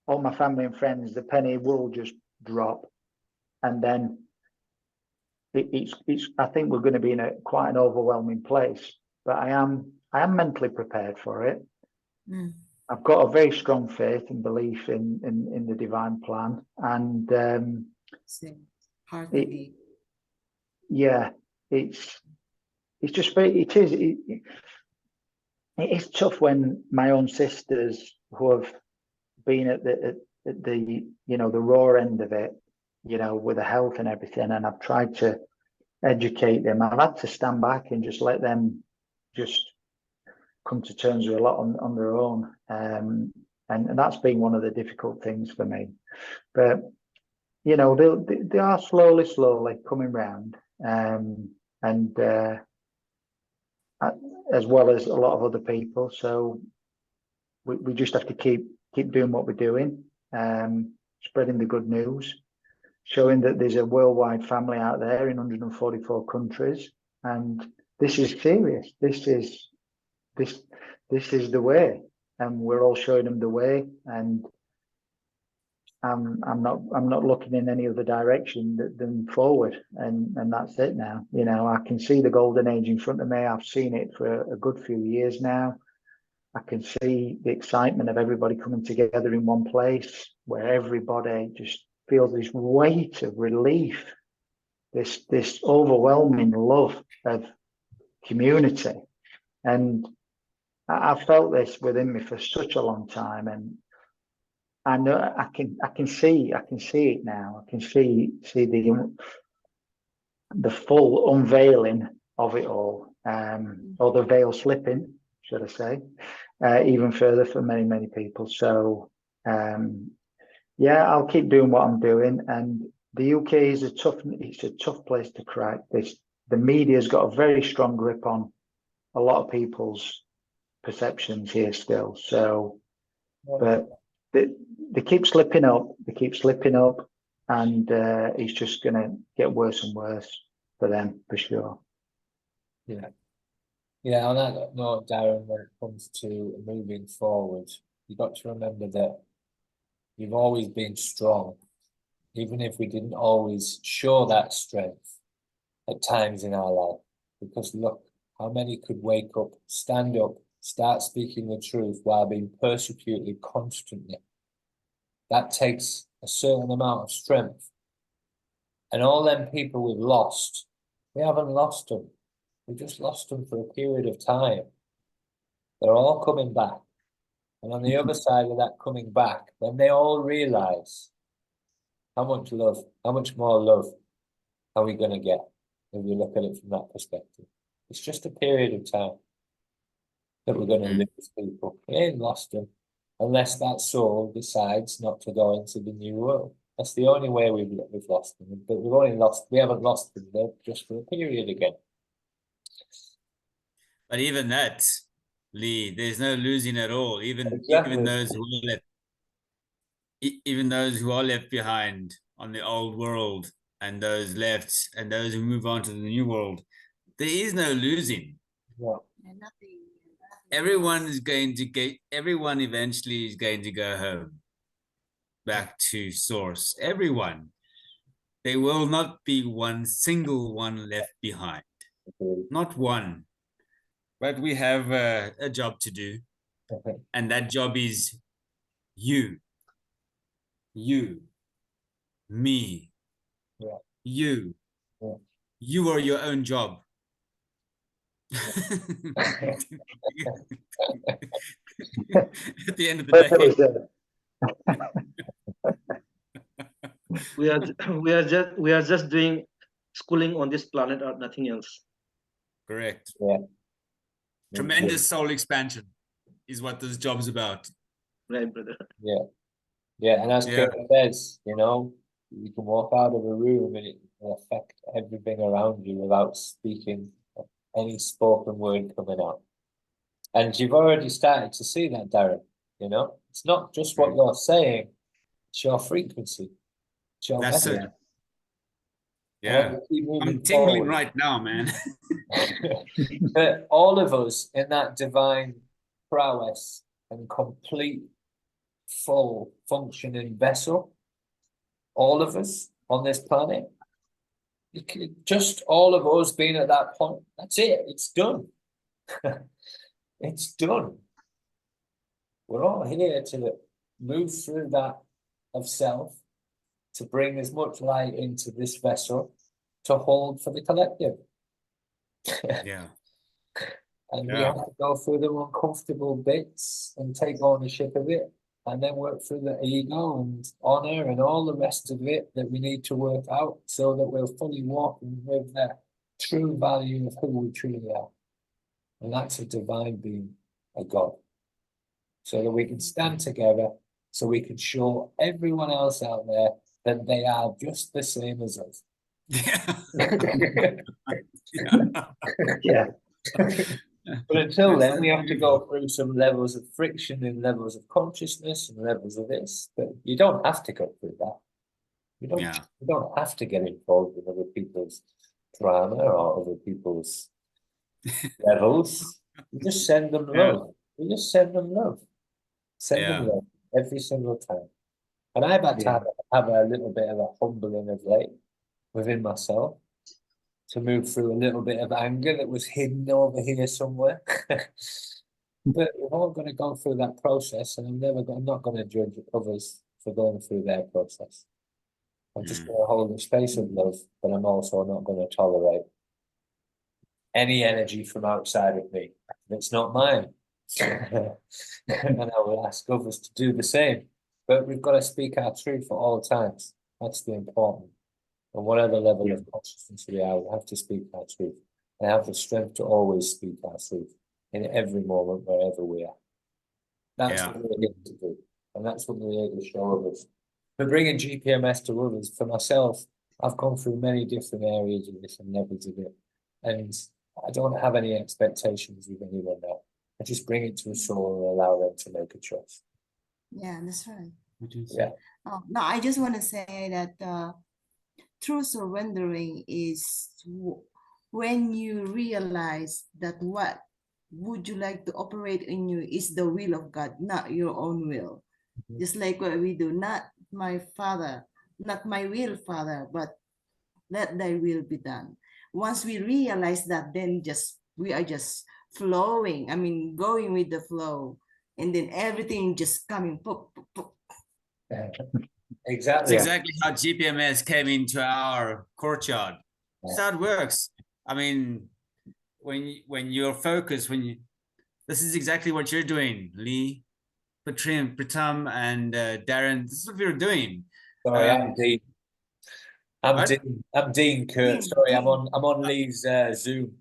all my family and friends, the penny will just drop, and then I think we're going to be in quite an overwhelming place. But I am mentally prepared for it. I've got a very strong faith and belief in the divine plan, and it's just very, it is tough when my own sisters, who have been at the the raw end of it, with the health and everything, and I've tried to educate them. I've had to stand back and just let them just come to terms with a lot on their own, and that's been one of the difficult things for me. But they are slowly coming round, and as well as a lot of other people. So we just have to keep doing what we're doing, spreading the good news, showing that there's a worldwide family out there in 144 countries, and this is serious. This is the way, and we're all showing them the way. And I'm not looking in any other direction than forward, and that's it now. I can see the golden age in front of me. I've seen it for a good few years now. I can see the excitement of everybody coming together in one place, where everybody just feels this weight of relief, this overwhelming love of community. And I've felt this within me for such a long time, and I know I can see it now. I can see the full unveiling of it all, or the veil slipping, should I say, even further for many people. So I'll keep doing what I'm doing. And the UK is a tough place to crack. the media's got a very strong grip on a lot of people's perceptions here still. So, but they keep slipping up. They keep slipping up, and it's just going to get worse and worse for them for sure. Yeah. Yeah, on that note, Darren, when it comes to moving forward, you've got to remember that you've always been strong, even if we didn't always show that strength at times in our life. Because look, how many could wake up, stand up, start speaking the truth while being persecuted constantly? That takes a certain amount of strength. And all them people we've lost, we haven't lost them. We just lost them for a period of time. They're all coming back. And on the other side of that coming back, when they all realize how much love, how much more love are we going to get if we look at it from that perspective? It's just a period of time that we're going to lose people. We ain't lost them unless that soul decides not to go into the new world. That's the only way we've lost them. But we haven't lost them. They're just for a period again. But even that, Lee, there's no losing at all. Even those who are left, even those who are left behind on the old world, and those who move on to the new world, there is no losing. Yeah. Everyone eventually is going to go home, back to source. Everyone. There will not be one single one left behind. Not one. But we have a job to do. And that job is you, me, you. You are your own job. At the end of the day. We are just doing schooling on this planet or nothing else. Correct. Yeah. Tremendous soul expansion is what this job is about. Right, brother. Yeah. Yeah, and as Kurt says, you know, you can walk out of a room and it will affect everything around you without speaking any spoken word coming out. And you've already started to see that, Darren. You know, it's not just what you're saying, it's your frequency. It's your That's message. it. Yeah. I'm tingling right now, man. But all of us in that divine prowess and complete full functioning vessel, all of us on this planet, just all of us being at that point, that's it, it's done. It's done. We're all here to move through that of self, to bring as much light into this vessel to hold for the collective. Yeah. And we have to go through the uncomfortable bits and take ownership of it, and then work through the ego and honor and all the rest of it that we need to work out so that we're fully walking with the true value of who we truly are. And that's a divine being, a God. So that we can stand together, so we can show everyone else out there that they are just the same as us. Yeah. But until then, we have to go through some levels of friction and levels of consciousness and levels of this. But you don't have to go through that. You don't have to get involved in other people's drama or other people's levels. You just send them love. You just send them love. Send them love every single time. And I've had to have a little bit of a humbling of late within myself, to move through a little bit of anger that was hidden over here somewhere. But we're all going to go through that process, and I'm not going to judge others for going through their process. I'm just going to hold a space of love, but I'm also not going to tolerate any energy from outside of me. It's not mine. And I will ask others to do the same. But we've got to speak our truth at all times. That's the important. And whatever level of consciousness we are, we have to speak our truth. And have the strength to always speak our truth in every moment, wherever we are. That's what we're here to do. And that's what we're here to show others. For bringing GPMS to others, for myself, I've gone through many different areas of this and levels of it. and I don't have any expectations with anyone now. I just bring it to a soul and allow them to make a choice. Yeah, that's right. Yeah. Oh, no, I just want to say that true surrendering is when you realize that what would you like to operate in you is the will of God, not your own will. Mhm. Just like what we do, not my Father, not my will, Father, but let thy will be done. Once we realize that, then we are just flowing. I mean, going with the flow, and then everything just coming. Pop, pop, pop. That's Exactly. exactly how GPMS came into our courtyard. That's how it works. I mean, when you're focused, this is exactly what you're doing, Lee, Pritam, and Darren. This is what we're doing. Sorry, I'm Um, Dean. What? I'm Dean Kurt. Dean, Sorry, I'm Dean. on Lee's Zoom.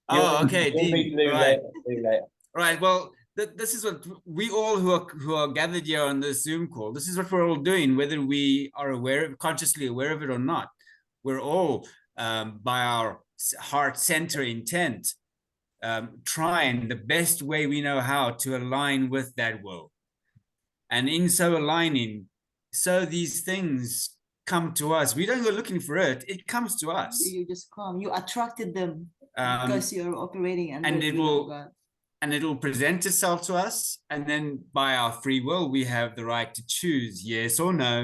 Oh, okay, You'll meet Dean. Lou All right. later. Lou later. Right. Well, this is what we all who are gathered here on this Zoom call. This is what we're all doing, whether we are consciously aware of it or not. We're all by our heart center intent, trying the best way we know how to align with that will, and in so aligning, so these things come to us. We don't go looking for it; it comes to us. You just come. You attracted them Um, because you're operating under and the it will of will God. and it'll present itself to us, and then by our free will we have the right to choose yes or no.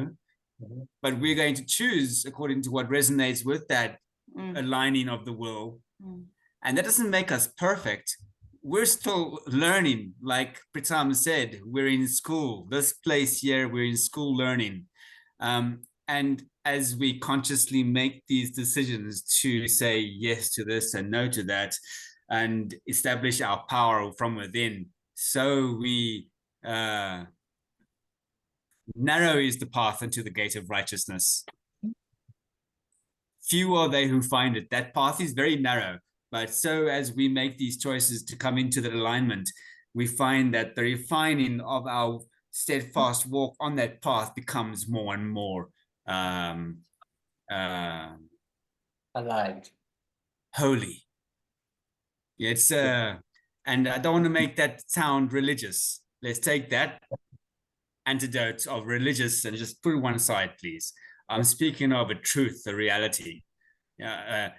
Mhm. But we're going to choose according to what resonates with that aligning of the will. And that doesn't make us perfect. We're still learning. Like Pritam said, we're in school. This place here, we're in school learning. And as we consciously make these decisions to say yes to this and no to that, and establish our power from within, so we narrow is the path into the gate of righteousness. Few are they who find it. That path is very narrow. But so as we make these choices to come into that alignment, we find that the refining of our steadfast walk on that path becomes more and more Aligned. holy. It's and I don't want to make that sound religious. Let's take that antidote of religious and just put it one side, please. I'm speaking of a truth, a reality. And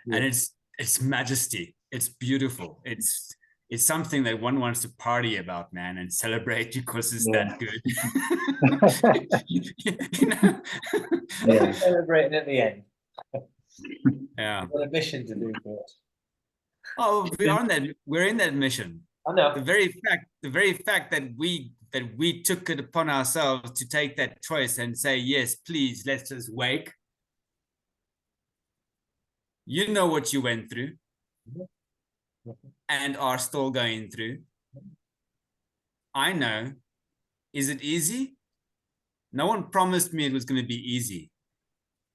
it's majesty. It's beautiful. It's something that one wants to party about, man, and celebrate because it's that good. You know? Yeah. Celebrating at the end. Yeah. What a mission to do for us. Oh, we're in that mission. I know. The very fact that we took it upon ourselves to take that choice and say, yes, please, let's just wake. You know what you went through and are still going through. I know. Is it easy? No one promised me it was going to be easy,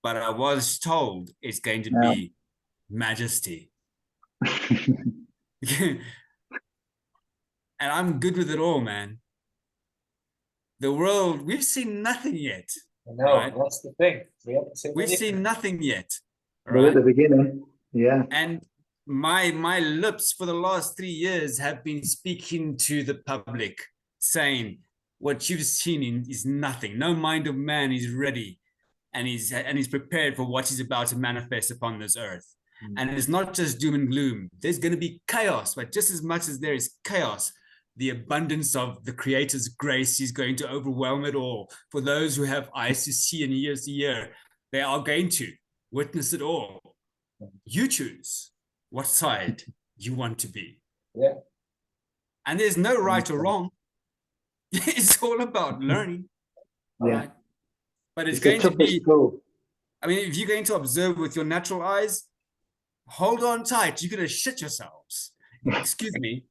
but I was told it's going to be majesty. And I'm good with it all, man. The world, we've seen nothing yet. I know, right? That's the thing. We've seen nothing yet. We're at the beginning. Yeah. And my lips for the last 3 years have been speaking to the public, saying what you've seen is nothing. No mind of man is ready, and he's prepared for what is about to manifest upon this earth. And it's not just doom and gloom. There's going to be chaos, but just as much as there is chaos, the abundance of the Creator's grace is going to overwhelm it all. For those who have eyes to see and ears to hear, they are going to witness it all. You choose what side you want to be. Yeah. And there's no right or wrong. It's all about learning. Yeah. Right? But it's the going to be, school. I mean, if you're going to observe with your natural eyes, hold on tight. You're going to shit yourselves. Excuse me.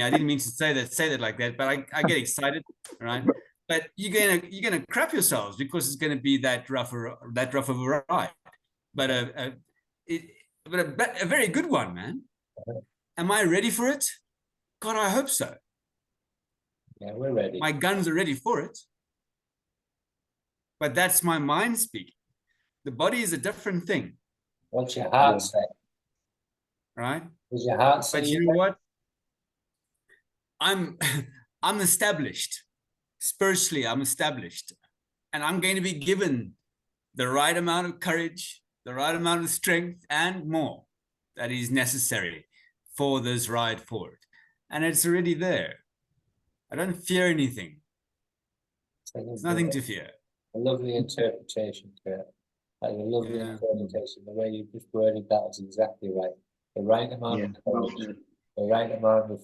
I didn't mean to say that like that, but I get excited, right? But you're gonna crap yourselves because it's gonna be that rough of a ride. But a very good one, man. Am I ready for it? God, I hope so. Yeah, we're ready. My guns are ready for it. But that's my mind speaking. The body is a different thing. What's your heart say? right? Does your heart say But you know what? I'm I'm established. Spiritually, I'm established. And I'm going to be given the right amount of courage, the right amount of strength, and more that is necessary for this ride forward. And it's already there. I don't fear anything. There's nothing to fear. A lovely interpretation, Kurt. That's a lovely interpretation. The way you just worded that is exactly right. The right amount of courage, the right amount of,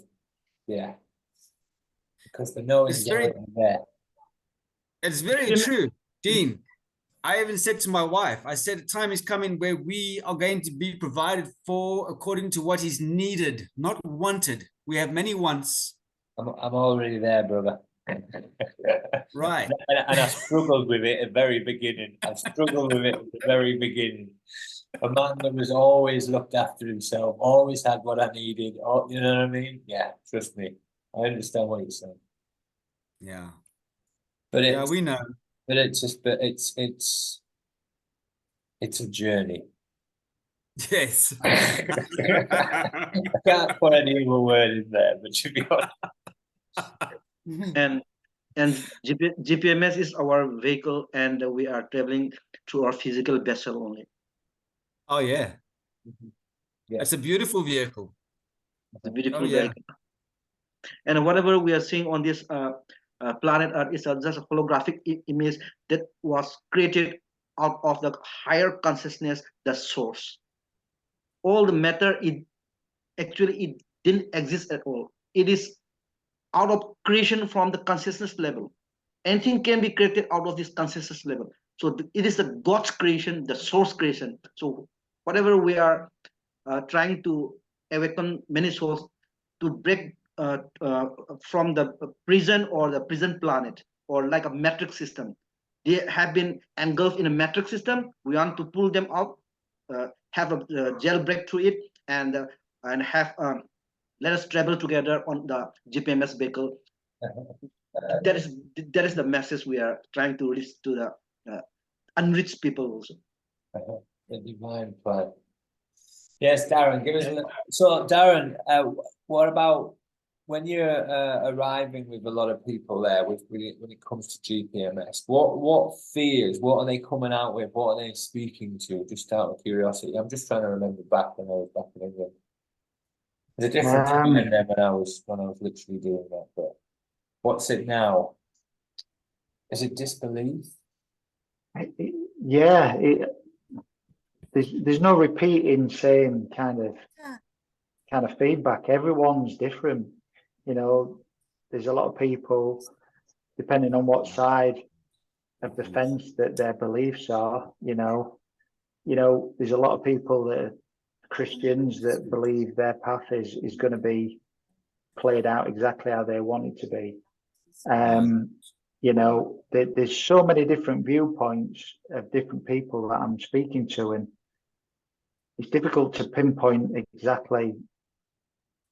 because the knowing is already there. It's very true, Dean. I even said to my wife, I said, the time is coming where we are going to be provided for according to what is needed, not wanted. We have many wants. I'm already there, brother. Right. And I struggled with it at the very beginning. I struggled with it at the very beginning. A man that was always looked after himself, always had what I needed. Oh, you know what I mean? Yeah, trust me. I understand what you're saying. Yeah. But we know. But it's a journey. Yes. I can't put any other word in there, but to be honest. And GPMS is our vehicle, and we are traveling through our physical vessel only. Oh yeah. Yeah. It's a beautiful vehicle. It's a beautiful vehicle. And whatever we are seeing on this planet Earth is just a holographic image that was created out of the higher consciousness, the source. All the matter, it didn't exist at all. It is out of creation from the consciousness level. Anything can be created out of this consciousness level. So it is the God's creation, the source creation. So whatever we are trying to awaken many souls to break from the prison or the prison planet, or like a matrix system. They have been engulfed in a matrix system. We want to pull them out, have a jailbreak through it, and have let us travel together on the GPMS vehicle. That is the message we are trying to reach to the unreached people also. The divine plan. Yes, Darren, give us a little. So, Darren, what about when you're arriving with a lot of people there, when it comes to GPMS? What fears? What are they coming out with? What are they speaking to? Just out of curiosity, I'm just trying to remember back when I was back in England. There's a different time than when I was literally doing that. But what's it now? Is it disbelief? Yeah, there's no repeating same kind of feedback. Everyone's different. You know, there's a lot of people, depending on what side of the fence that their beliefs are. You know, there's a lot of people that are Christians that believe their path is going to be played out exactly how they want it to be. You know, there's so many different viewpoints of different people that I'm speaking to, and it's difficult to pinpoint exactly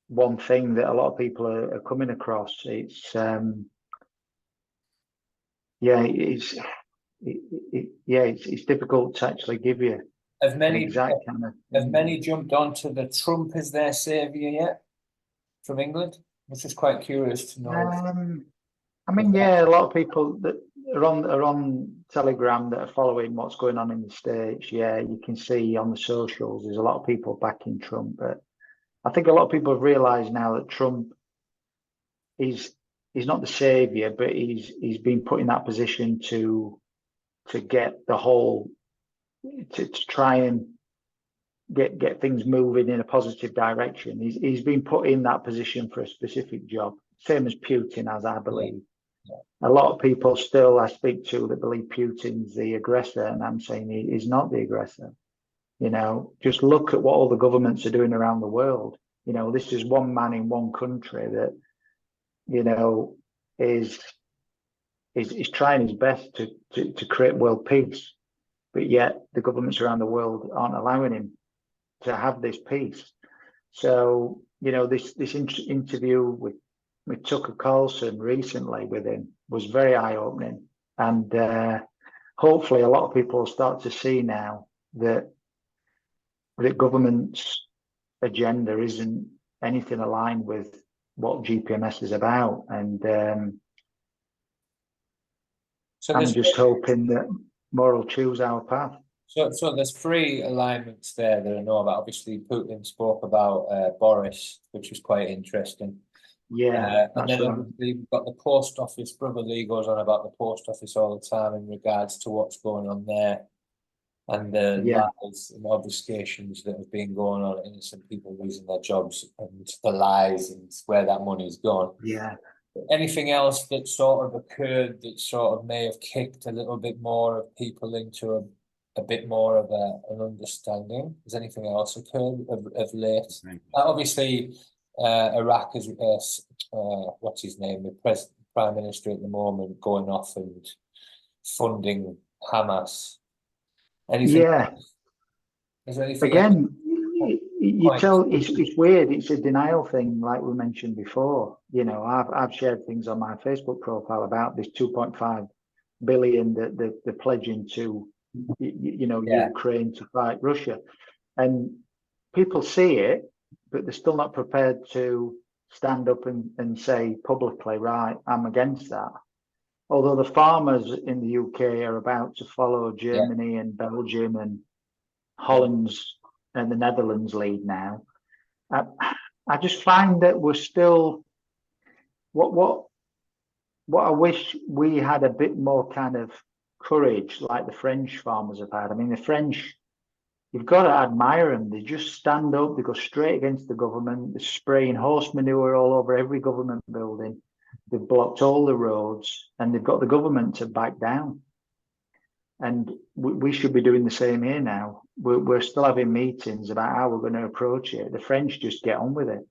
one thing that a lot of people are coming across. It's it's difficult to actually give you Have many exact kind of. Have many jumped onto the Trump as their savior yet from England? I was just quite curious to know. I mean, yeah, a lot of people that are on Telegram that are following what's going on in the States. Yeah, you can see on the socials there's a lot of people backing Trump, but I think a lot of people have realised now that Trump he's not the savior, but he's been put in that position to get the whole to try and get things moving in a positive direction. He's been put in that position for a specific job, same as Putin, as I believe. A lot of people still I speak to that believe Putin's the aggressor, and I'm saying he's not the aggressor. You know, just look at what all the governments are doing around the world. You know, this is one man in one country that, you know, is trying his best to create world peace, but yet the governments around the world aren't allowing him to have this peace. So, you know, this interview with Tucker Carlson recently with him was very eye-opening, and hopefully a lot of people will start to see now that governments agenda isn't anything aligned with what GPMS is about. And So I'm there's just hoping that more will choose our path. so there's three alignments there that I know about. Obviously, Putin spoke about Boris, which was quite interesting. Yeah, And then obviously we've got the post office. Brother Lee goes on about the post office all the time in regards to what's going on there, and the lies and obfuscations that have been going on, innocent people losing their jobs, and the lies and where that money's gone. Yeah. Anything else that sort of occurred that sort of may have kicked a little bit more of people into a bit more of an understanding? Has anything else occurred of late? Obviously, Iraq is what's his name, the prime minister at the moment, going off and funding Hamas. Anything? Yeah. Is there anything Again, else? you tell it's weird. It's a denial thing, like we mentioned before. You know, I've shared things on my Facebook profile about this 2.5 billion that they're pledging to, Ukraine to fight Russia, and people see it, but they're still not prepared to stand up and say publicly, right, I'm against that. Although the farmers in the UK are about to follow Germany and Belgium and Holland's and the Netherlands lead now. I just find that we're still what I wish we had a bit more kind of courage, like the French farmers have had. I mean, the French, you've got to admire them. They just stand up, they go straight against the government, they're spraying horse manure all over every government building. They've blocked all the roads, and they've got the government to back down. And we should be doing the same here now. We're still having meetings about how we're going to approach it. The French just get on with it,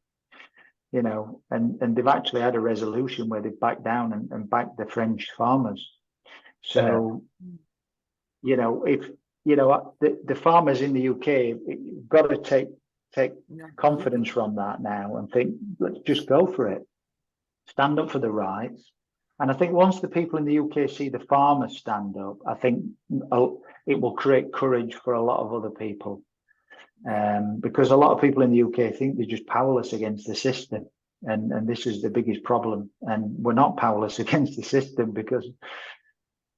and they've actually had a resolution where they've backed down and backed the French farmers. So, if the farmers in the UK got to take confidence from that now and think, let's just go for it, stand up for the rights. And I think once the people in the UK see the farmers stand up, I think it will create courage for a lot of other people. Because a lot of people in the UK think they're just powerless against the system. And this is the biggest problem. And we're not powerless against the system, because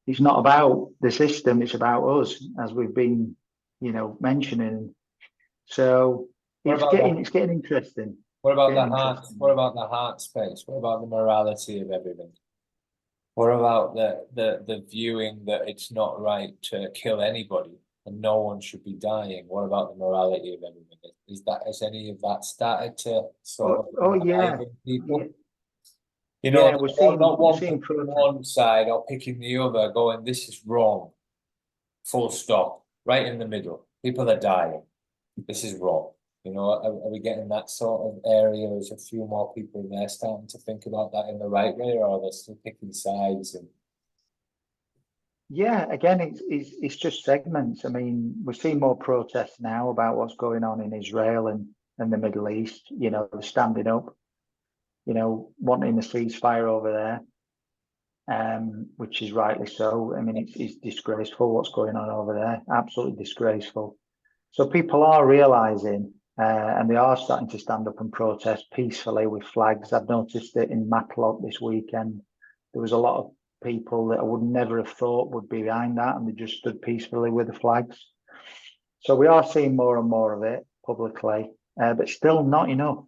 it's not about the system, it's about us, as we've been, mentioning. So it's getting interesting. What about the heart? What about the heart space? What about the morality of everything? What about the viewing that it's not right to kill anybody and no one should be dying? What about the morality of everything? Has any of that started to sort of people? Yeah. We're seeing not one picking one side or picking the other, going, this is wrong. Full stop. Right in the middle. People are dying. This is wrong. Are we getting that sort of area? There's a few more people there starting to think about that in the right way, or are they still picking sides? Yeah, again, it's just segments. I mean, we're seeing more protests now about what's going on in Israel and the Middle East. They're standing up, wanting a ceasefire over there, which is rightly so. I mean, it's disgraceful what's going on over there, absolutely disgraceful. So people are realizing, and they are starting to stand up and protest peacefully with flags. I've noticed that in Matlock this weekend, there was a lot of people that I would never have thought would be behind that, and they just stood peacefully with the flags. So we are seeing more and more of it publicly, but still not enough.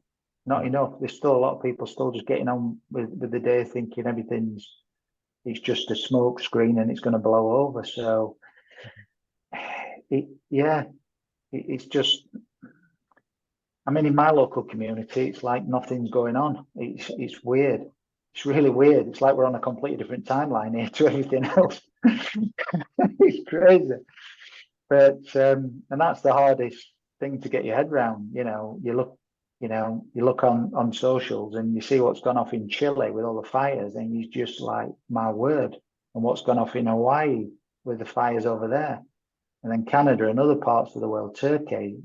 Not enough. There's still a lot of people still just getting on with the day, thinking it's just a smoke screen and it's going to blow over. So, it's just, I mean, in my local community, it's like nothing's going on. It's weird. It's really weird. It's like we're on a completely different timeline here to everything else. It's crazy. But and that's the hardest thing to get your head around. You look on socials and you see what's gone off in Chile with all the fires, and you just like, my word. And what's gone off in Hawaii with the fires over there, and then Canada and other parts of the world, Turkey.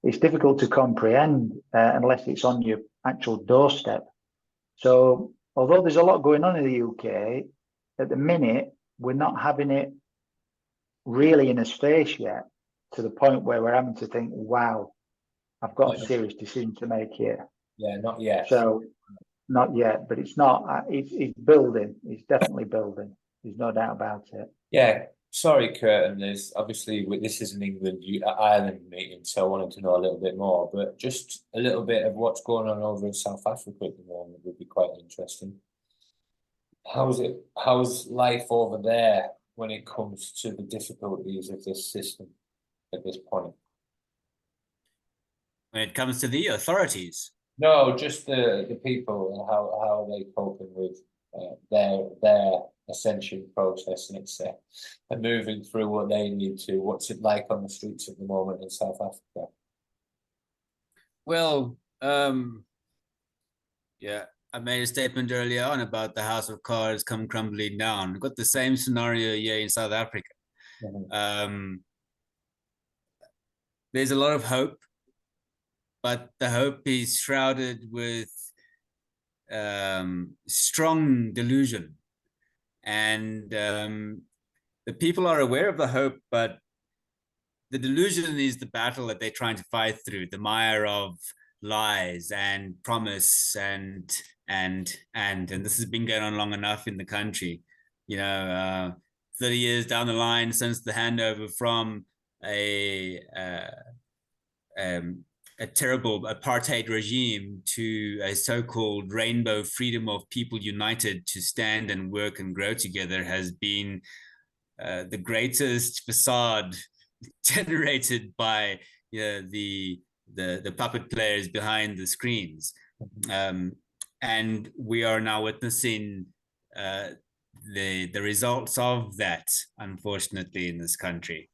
It's difficult to comprehend unless it's on your actual doorstep. So although there's a lot going on in the UK, at the minute, we're not having it really in a space yet, to the point where we're having to think, wow, I've got Not a yet. serious decision to make here. Yeah, not yet. So not yet, but it's not. It's building. It's definitely building. There's no doubt about it. Yeah, sorry, Kurt, and there's obviously this is an England Ireland meeting, so I wanted to know a little bit more, but just a little bit of what's going on over in South Africa at the moment would be quite interesting. How's life over there when it comes to the difficulties of this system at this point? When it comes to the authorities, No, just the people and how are they coping with their ascension process, and it's and moving through what they need to. What's it like on the streets at the moment in South Africa? well, yeah, I made a statement earlier on about the house of cards come crumbling down. We've got the same scenario here in South Africa. There's a lot of hope, but the hope is shrouded with strong delusion. And the people are aware of the hope, but the delusion is the battle that they're trying to fight through, the mire of lies and promise and this has been going on long enough in the country. 30 years down the line since the handover from a terrible apartheid regime to a so-called rainbow freedom of people united to stand and work and grow together has been the greatest facade generated by the puppet players behind the screens. And we are now witnessing the results of that, unfortunately, in this country.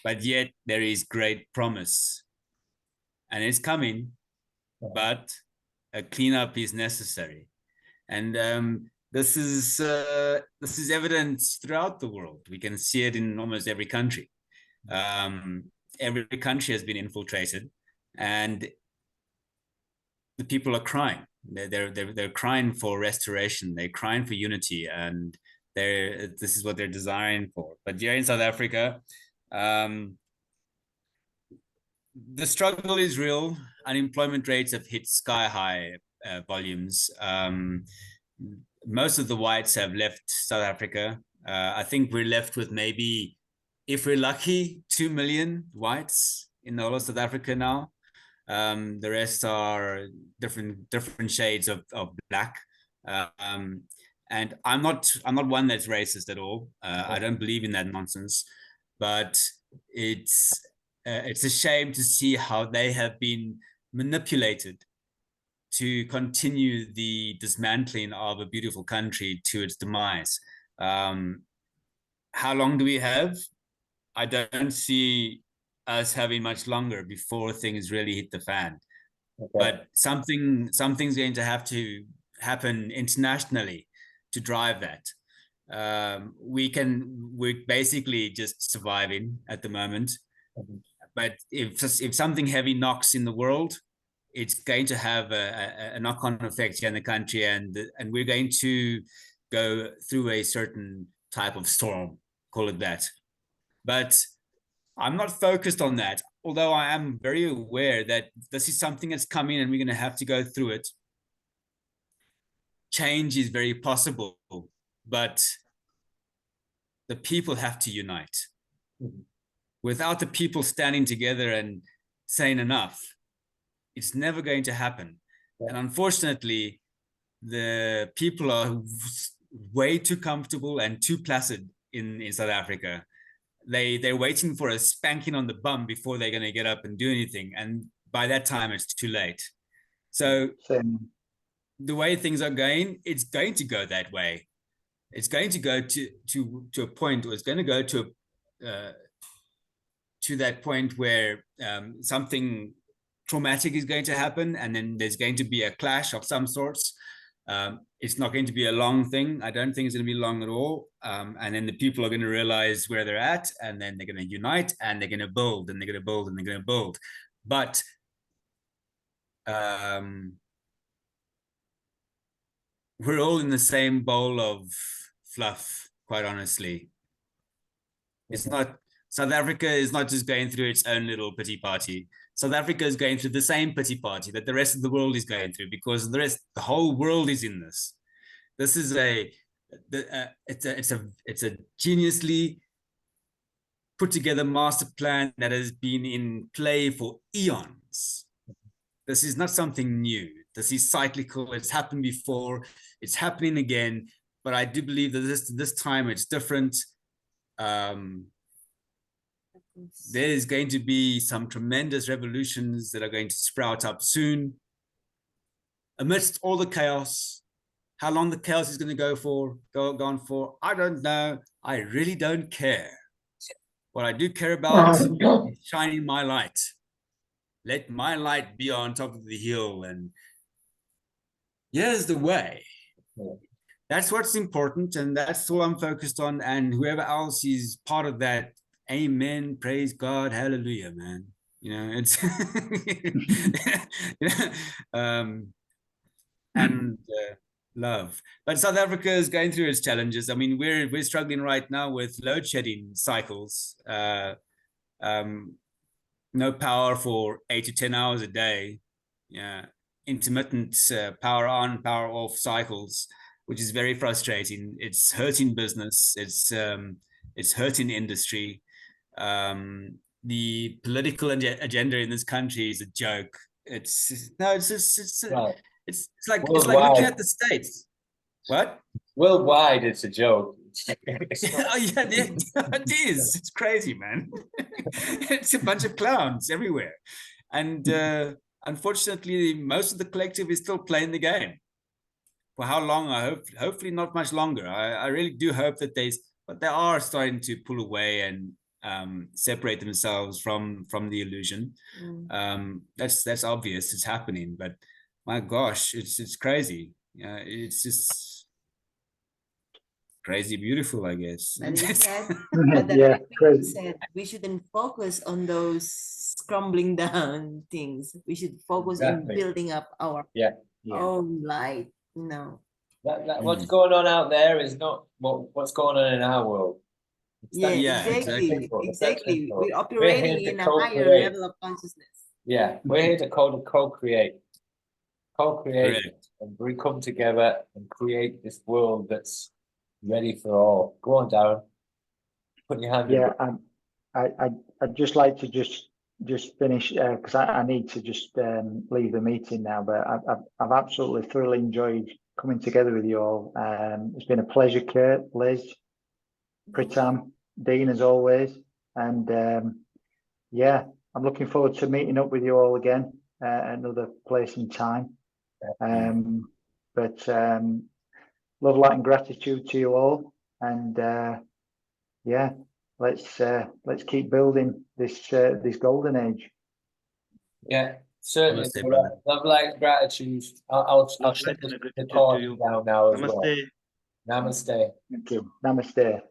But yet there is great promise. And it's coming, but a cleanup is necessary. And this is evidence throughout the world. We can see it in almost every country. Every country has been infiltrated, and the people are crying. They're crying for restoration. They're crying for unity, and this is what they're desiring for. But here in South Africa, the struggle is real. Unemployment rates have hit sky high volumes. Most of the whites have left South Africa. I think we're left with maybe, if we're lucky, 2 million whites in the whole of South Africa now. The rest are different shades of black. And I'm not one that's racist at all. I don't believe in that nonsense. But it's a shame to see how they have been manipulated to continue the dismantling of a beautiful country to its demise. How long do we have? I don't see us having much longer before things really hit the fan. Okay. But something's going to have to happen internationally to drive that. We're basically just surviving at the moment. But if something heavy knocks in the world, it's going to have a knock-on effect here in the country, and we're going to go through a certain type of storm, call it that. But I'm not focused on that, although I am very aware that this is something that's coming and we're going to have to go through it. Change is very possible, but the people have to unite. Without the people standing together and saying enough, it's never going to happen. And unfortunately, the people are way too comfortable and too placid in South Africa. They're waiting for a spanking on the bum before they're going to get up and do anything. And by that time, it's too late. So the way things are going, it's going to go that way. It's going to go to a point, or it's going to go to that point where something traumatic is going to happen, and then there's going to be a clash of some sorts. It's not going to be a long thing. I don't think it's going to be long at all. And then the people are going to realize where they're at, and then they're going to unite, and they're going to build, and they're going to build, and they're going to build. But we're all in the same bowl of fluff, quite honestly. It's not, South Africa is not just going through its own little pity party. South Africa is going through the same pity party that the rest of the world is going through, because the whole world is in this. This is it's a geniusly put together master plan that has been in play for eons. This is not something new. This is cyclical. It's happened before. It's happening again. But I do believe that this time it's different. There's going to be some tremendous revolutions that are going to sprout up soon. Amidst all the chaos, how long the chaos is going to go on for, I don't know. I really don't care. What I do care about is shining my light. Let my light be on top of the hill, and here's the way. That's what's important, and that's all I'm focused on. And whoever else is part of that, amen, praise God, hallelujah, man. You know, it's love. But South Africa is going through its challenges. I mean, we're struggling right now with load shedding cycles. No power for 8 to 10 hours a day. Yeah, intermittent power on, power off cycles, which is very frustrating. It's hurting business. It's hurting industry. The political agenda in this country is a joke. It's like looking at the States. What? Worldwide, it's a joke. Oh, yeah, it is. It's crazy, man. It's a bunch of clowns everywhere. And unfortunately, most of the collective is still playing the game. For how long? I hope, hopefully not much longer. I really do hope that they are starting to pull away and separate themselves from the illusion. That's obvious. It's happening, but my gosh, it's crazy. It's just crazy beautiful, I guess. And he said, Yeah, crazy. said we shouldn't focus on those crumbling down things. We should focus in building up our own light. No. What's going on out there is not what's going on in our world. Exactly. We're operating in a higher level of consciousness. Yeah, we're here to co-create and we come together and create this world that's ready for all. Go on, Darren. Put your hand in. I'd just like to just finish because I need to just leave the meeting now. But I've absolutely thoroughly enjoyed coming together with you all. It's been a pleasure, Kurt, Liz, Pritam, Dean, as always. And yeah, I'm looking forward to meeting up with you all again at another place and time. But love, light, and gratitude to you all. And yeah, let's keep building this golden age. Yeah, certainly. Love, light, and gratitude. I'll shut the recording down now as well. Namaste. Thank you. Namaste.